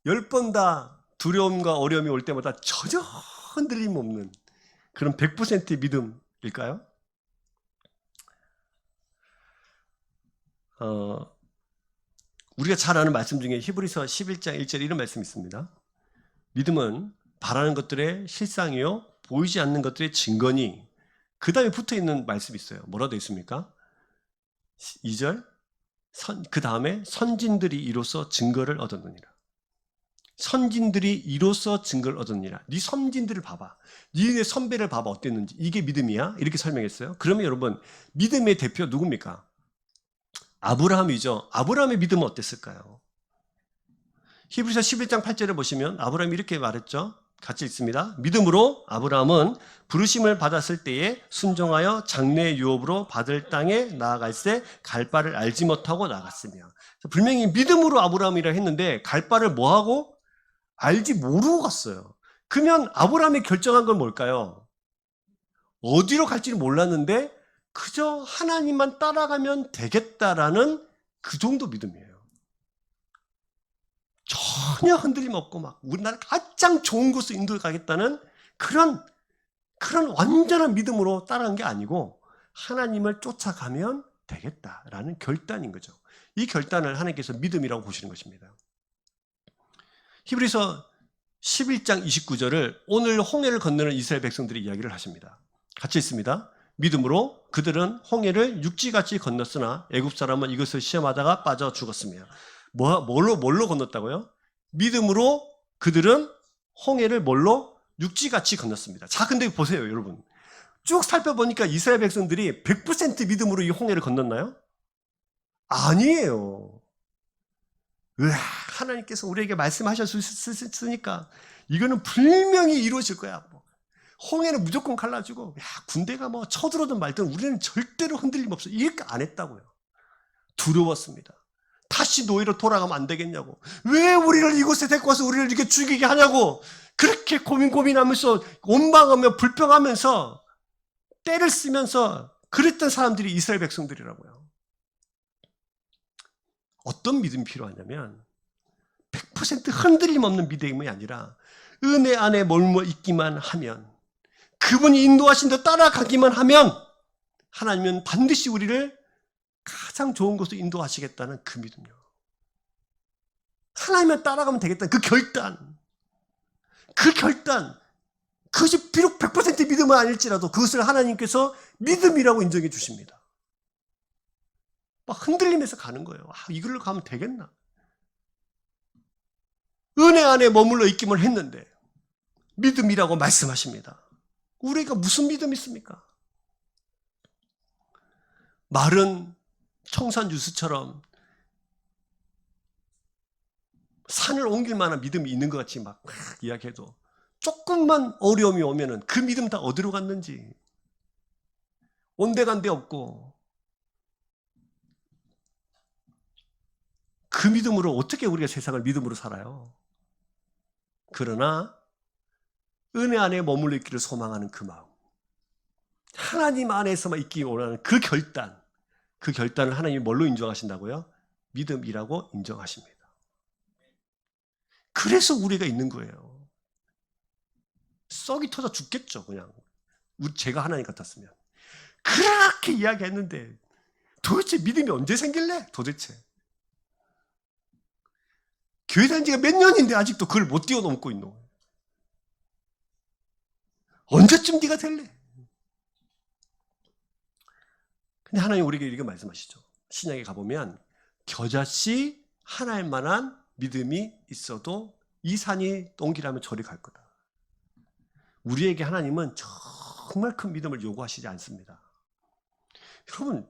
10번 다 두려움과 어려움이 올 때마다 전혀 흔들림 없는 그런 100%의 믿음일까요? 우리가 잘 아는 말씀 중에 히브리서 11장 1절에 이런 말씀이 있습니다. 믿음은 바라는 것들의 실상이요 보이지 않는 것들의 증거니, 그 다음에 붙어있는 말씀이 있어요. 뭐라 되어 있습니까? 2절, 그 다음에 선진들이 이로써 증거를 얻었느니라. 선진들이 이로써 증거를 얻었느니라. 네 선진들을 봐봐. 니네 선배를 봐봐 어땠는지. 이게 믿음이야? 이렇게 설명했어요. 그러면 여러분, 믿음의 대표 누굽니까? 아브라함이죠. 아브라함의 믿음은 어땠을까요? 히브리서 11장 8절에 보시면 아브라함이 이렇게 말했죠. 같이 읽습니다. 믿음으로 아브라함은 부르심을 받았을 때에 순종하여 장래 유업으로 받을 땅에 나아갈새 갈 바를 알지 못하고 나갔으며. 분명히 믿음으로 아브라함이라 했는데 갈 바를 뭐하고? 알지 모르고 갔어요. 그러면 아브라함이 결정한 건 뭘까요? 어디로 갈지는 몰랐는데 그저 하나님만 따라가면 되겠다라는 그 정도 믿음이에요. 전혀 흔들림 없고 막 우리나라 가장 좋은 곳으로 인도해 가겠다는 그런 완전한 믿음으로 따라간 게 아니고 하나님을 쫓아가면 되겠다라는 결단인 거죠. 이 결단을 하나님께서 믿음이라고 보시는 것입니다. 히브리서 11장 29절을 오늘 홍해를 건너는 이스라엘 백성들이 이야기를 하십니다. 같이 있습니다. 믿음으로 그들은 홍해를 육지같이 건넜으나 애굽 사람은 이것을 시험하다가 빠져 죽었으며. 뭘로 건넜다고요? 믿음으로 그들은 홍해를 뭘로? 육지같이 건넜습니다. 자, 근데 보세요, 여러분. 쭉 살펴보니까 이스라엘 백성들이 100% 믿음으로 이 홍해를 건넜나요? 아니에요. 하나님께서 우리에게 말씀하셨으니까 이거는 분명히 이루어질 거야. 홍해는 무조건 갈라지고 군대가 뭐 쳐들어든 말든 우리는 절대로 흔들림 없어. 이렇게 안 했다고요. 두려웠습니다. 다시 노예로 돌아가면 안 되겠냐고. 왜 우리를 이곳에 데리고 와서 우리를 이렇게 죽이게 하냐고. 그렇게 고민하면서 원망하며 불평하면서 때를 쓰면서 그랬던 사람들이 이스라엘 백성들이라고요. 어떤 믿음이 필요하냐면 100% 흔들림 없는 믿음이 아니라 은혜 안에 머물러 있기만 하면, 그분이 인도하신 데 따라가기만 하면 하나님은 반드시 우리를 가장 좋은 곳으로 인도하시겠다는 그 믿음이요. 하나님만 따라가면 되겠다는 그 결단, 그것이 비록 100% 믿음은 아닐지라도 그것을 하나님께서 믿음이라고 인정해 주십니다. 막 흔들리면서 가는 거예요. 이걸로 가면 되겠나? 은혜 안에 머물러 있기만 했는데 믿음이라고 말씀하십니다. 우리가 무슨 믿음이 있습니까? 마른 청산 유수처럼 산을 옮길 만한 믿음이 있는 것 같이 막 이야기해도 조금만 어려움이 오면은 그 믿음 다 어디로 갔는지, 온데간데 없고, 그 믿음으로 어떻게 우리가 세상을 믿음으로 살아요? 그러나 은혜 안에 머물러 있기를 소망하는 그 마음, 하나님 안에서만 있기 원하는 그 결단을 하나님이 뭘로 인정하신다고요? 믿음이라고 인정하십니다. 그래서 우리가 있는 거예요. 썩이 터져 죽겠죠. 그냥 제가 하나님 같았으면. 그렇게 이야기했는데 도대체 믿음이 언제 생길래? 도대체 교회 다닌 지가 몇 년인데 아직도 그걸 못 뛰어넘고 있노. 언제쯤 네가 될래? 근데 하나님 우리에게 이렇게 말씀하시죠. 신약에 가보면 겨자씨 하나일 만한 믿음이 있어도 이 산이 옮기라면 저리 갈 거다. 우리에게 하나님은 정말 큰 믿음을 요구하시지 않습니다. 여러분,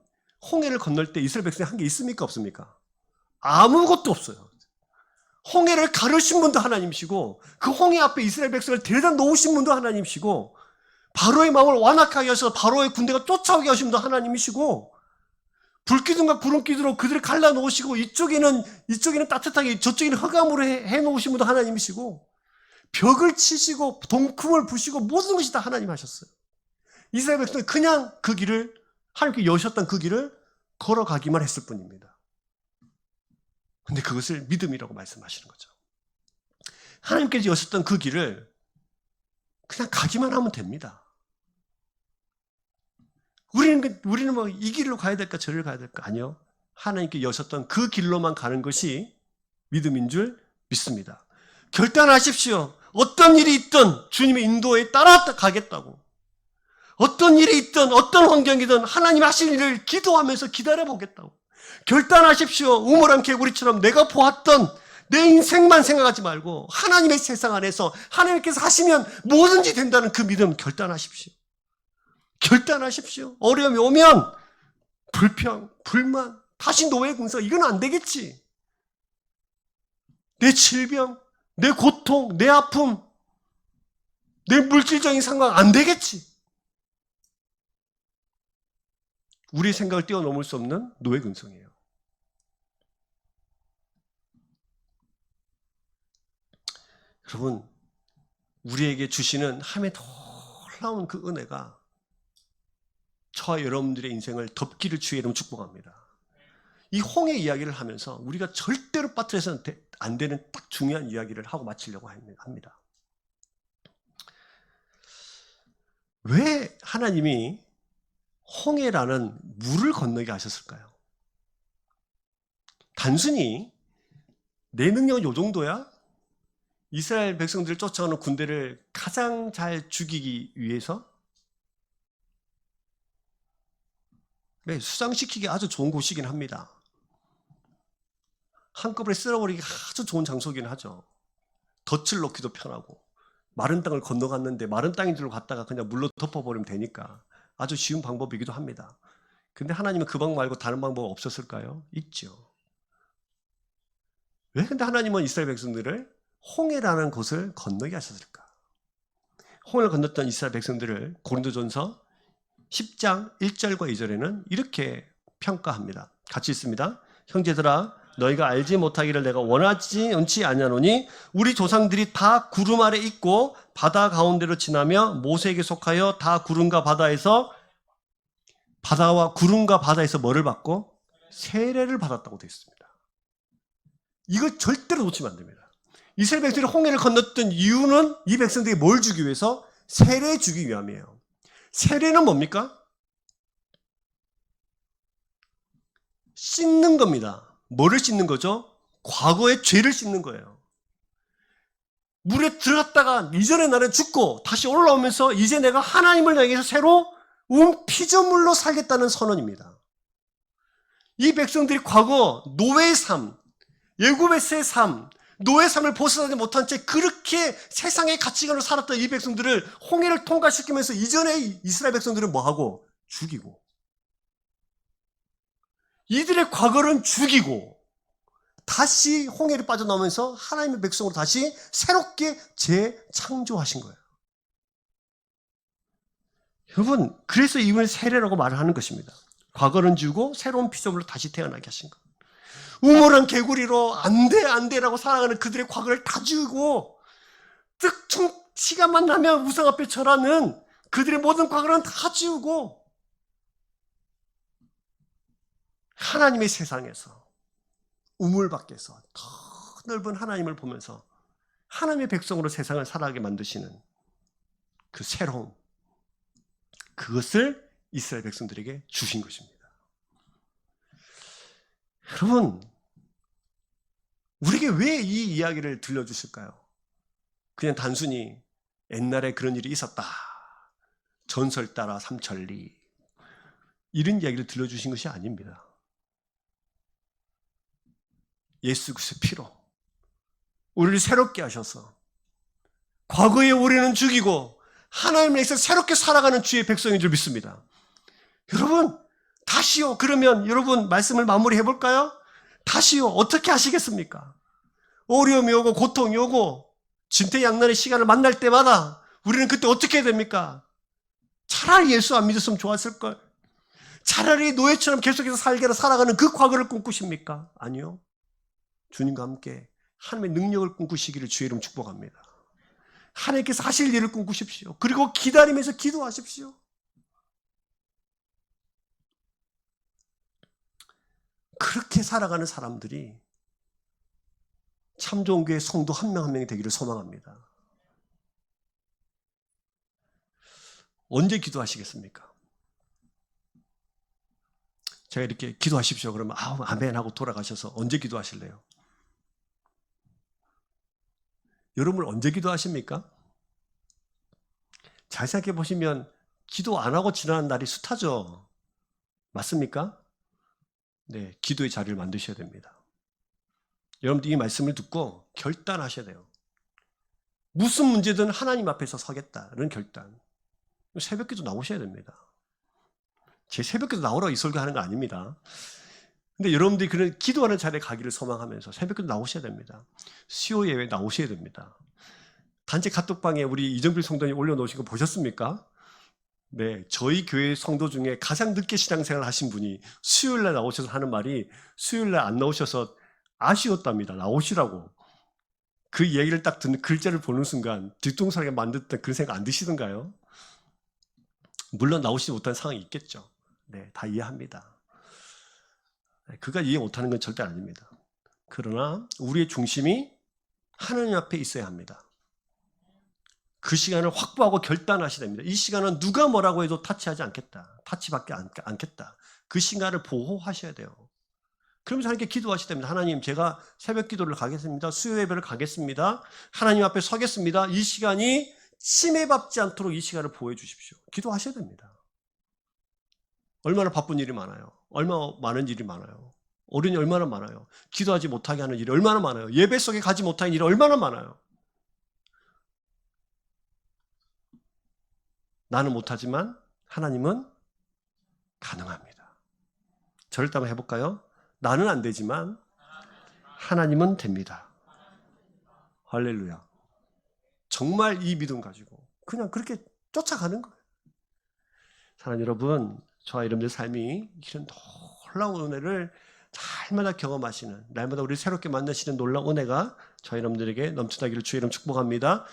홍해를 건널 때 이스라엘 백성이 한 게 있습니까? 없습니까? 아무것도 없어요. 홍해를 가르신 분도 하나님이시고 그 홍해 앞에 이스라엘 백성을 데려다 놓으신 분도 하나님이시고 바로의 마음을 완악하게 하셔서 바로의 군대가 쫓아오게 하신 분도 하나님이시고 불기둥과 구름기둥으로 그들을 갈라놓으시고 이쪽에는 따뜻하게 저쪽에는 흑암으로 해놓으신 분도 하나님이시고 벽을 치시고 동큼을 부시고 모든 것이 다 하나님 하셨어요. 이스라엘 백성은 그냥 그 길을 하나님께 여셨던 그 길을 걸어가기만 했을 뿐입니다. 근데 그것을 믿음이라고 말씀하시는 거죠. 하나님께서 여셨던 그 길을 그냥 가기만 하면 됩니다. 우리는 뭐 이 길로 가야 될까 저리로 가야 될까? 아니요. 하나님께 여셨던 그 길로만 가는 것이 믿음인 줄 믿습니다. 결단하십시오. 어떤 일이 있든 주님의 인도에 따라 가겠다고. 어떤 일이 있든 어떤 환경이든 하나님 하신 일을 기도하면서 기다려보겠다고. 결단하십시오. 우물한 개구리처럼 내가 보았던 내 인생만 생각하지 말고 하나님의 세상 안에서 하나님께서 하시면 뭐든지 된다는 그 믿음 결단하십시오. 결단하십시오. 어려움이 오면 불평, 불만, 다시 노예 군사 이건 안 되겠지. 내 질병, 내 고통, 내 아픔, 내 물질적인 상황 안 되겠지. 우리의 생각을 뛰어넘을 수 없는 노예 근성이에요. 여러분, 우리에게 주시는 하나님의 놀라운 그 은혜가 저와 여러분들의 인생을 덮기를 주의 이름 축복합니다. 이 홍해 이야기를 하면서 우리가 절대로 빠뜨려서는 안 되는 딱 중요한 이야기를 하고 마치려고 합니다. 왜 하나님이 홍해라는 물을 건너게 하셨을까요? 단순히 내 능력은 요 정도야? 이스라엘 백성들을 쫓아오는 군대를 가장 잘 죽이기 위해서? 네, 수상시키기 아주 좋은 곳이긴 합니다. 한꺼번에 쓸어버리기 아주 좋은 장소긴 하죠. 덫을 놓기도 편하고 마른 땅을 건너갔는데 마른 땅인 줄로 갔다가 그냥 물로 덮어버리면 되니까 아주 쉬운 방법이기도 합니다. 근데 하나님은 그 방법 말고 다른 방법 없었을까요? 있죠. 왜 근데 하나님은 이스라엘 백성들을 홍해라는 곳을 건너게 하셨을까? 홍해를 건넜던 이스라엘 백성들을 고린도전서 10장 1절과 2절에는 이렇게 평가합니다. 같이 있습니다. 형제들아 너희가 알지 못하기를 내가 원치 아니하노니 우리 조상들이 다 구름 아래 있고 바다 가운데로 지나며 모세에게 속하여 다 구름과 바다에서 바다와 구름과 바다에서 뭐를 받고? 세례를 받았다고 되어 있습니다. 이걸 절대로 놓치면 안 됩니다. 이스라엘 백성들이 홍해를 건넜던 이유는 이 백성들이 뭘 주기 위해서? 세례 주기 위함이에요. 세례는 뭡니까? 씻는 겁니다. 뭐를 씻는 거죠? 과거의 죄를 씻는 거예요. 물에 들어갔다가 이전의 날에 죽고 다시 올라오면서 이제 내가 하나님을 향해서 새로운 피조물로 살겠다는 선언입니다. 이 백성들이 과거 노예의 삶, 애굽에서의 삶, 노예 삶을 벗어나지 못한 채 그렇게 세상의 가치관으로 살았던 이 백성들을 홍해를 통과시키면서 이전의 이스라엘 백성들은 뭐하고? 죽이고 이들의 과거는 죽이고 다시 홍해를 빠져나오면서 하나님의 백성으로 다시 새롭게 재창조하신 거예요. 여러분, 그래서 이분을 세례라고 말을 하는 것입니다. 과거는 지우고 새로운 피조물로 다시 태어나게 하신 것. 우물한 개구리로 안 돼라고 살아가는 그들의 과거를 다 지우고 특정 시간만 나면 우상 앞에 절하는 그들의 모든 과거는 다 지우고 하나님의 세상에서 우물 밖에서 더 넓은 하나님을 보면서 하나님의 백성으로 세상을 살아가게 만드시는 그 새로움, 그것을 이스라엘 백성들에게 주신 것입니다. 여러분, 우리에게 왜 이 이야기를 들려주실까요? 그냥 단순히 옛날에 그런 일이 있었다, 전설 따라 삼천리, 이런 이야기를 들려주신 것이 아닙니다. 예수 그리스도의 피로 우리를 새롭게 하셔서 과거의 우리는 죽이고 하나님에서 새롭게 살아가는 주의 백성인 줄 믿습니다. 여러분, 다시요. 그러면 여러분 말씀을 마무리해 볼까요? 다시요. 어떻게 하시겠습니까? 어려움이 오고 고통이 오고 진퇴양난의 시간을 만날 때마다 우리는 그때 어떻게 해야 됩니까? 차라리 예수 안 믿었으면 좋았을걸. 차라리 노예처럼 계속해서 살아가는 그 과거를 꿈꾸십니까? 아니요. 주님과 함께 하나님의 능력을 꿈꾸시기를 주의 이름 축복합니다. 하나님께서 하실 일을 꿈꾸십시오. 그리고 기다리면서 기도하십시오. 그렇게 살아가는 사람들이 참 좋은 교회 성도 한 명 한 명이 되기를 소망합니다. 언제 기도하시겠습니까? 제가 이렇게 기도하십시오 그러면 아멘 하고 돌아가셔서 언제 기도하실래요? 여러분 언제 기도하십니까? 잘 생각해 보시면 기도 안 하고 지나는 날이 숱하죠. 맞습니까? 네, 기도의 자리를 만드셔야 됩니다. 여러분들 이 말씀을 듣고 결단하셔야 돼요. 무슨 문제든 하나님 앞에서 서겠다는 결단. 새벽기도 나오셔야 됩니다. 제 새벽기도 나오라고 이 설교하는 거 아닙니다. 근데 여러분들이 그런 기도하는 자리에 가기를 소망하면서 새벽기도 나오셔야 됩니다. 수요 예배 나오셔야 됩니다. 단체 카톡방에 우리 이정필 성도님 올려놓으신 거 보셨습니까? 네, 저희 교회 성도 중에 가장 늦게 신앙생활 하신 분이 수요일날 나오셔서 하는 말이 수요일날 안 나오셔서 아쉬웠답니다. 나오시라고. 그 얘기를 딱 듣는 글자를 보는 순간 뒤뚱사하게 만들었던 그런 생각 안 드시던가요? 물론 나오시지 못한 상황이 있겠죠. 네, 다 이해합니다. 그가 이해 못하는 건 절대 아닙니다. 그러나 우리의 중심이 하나님 앞에 있어야 합니다. 그 시간을 확보하고 결단하셔야 됩니다. 이 시간은 누가 뭐라고 해도 타치하지 않겠다. 타치받지 않겠다. 그 시간을 보호하셔야 돼요. 그러면서 하나님께 기도하셔야 됩니다. 하나님, 제가 새벽 기도를 가겠습니다. 수요 예배를 가겠습니다. 하나님 앞에 서겠습니다. 이 시간이 침해받지 않도록 이 시간을 보호해 주십시오. 기도하셔야 됩니다. 얼마나 바쁜 일이 많아요. 얼마나 많은 일이 많아요. 어른이 얼마나 많아요. 기도하지 못하게 하는 일이 얼마나 많아요. 예배 속에 가지 못하는 일이 얼마나 많아요. 나는 못하지만 하나님은 가능합니다. 저를 따라 해볼까요? 나는 안 되지만 하나님은 됩니다. 할렐루야. 정말 이 믿음 가지고 그냥 그렇게 쫓아가는 거예요. 사랑하는 여러분, 저와 여러분들의 삶이 이런 놀라운 은혜를 날마다 경험하시는, 날마다 우리 새롭게 만나시는 놀라운 은혜가 저희 여러분들에게 넘쳐나기를 주의 이름 축복합니다.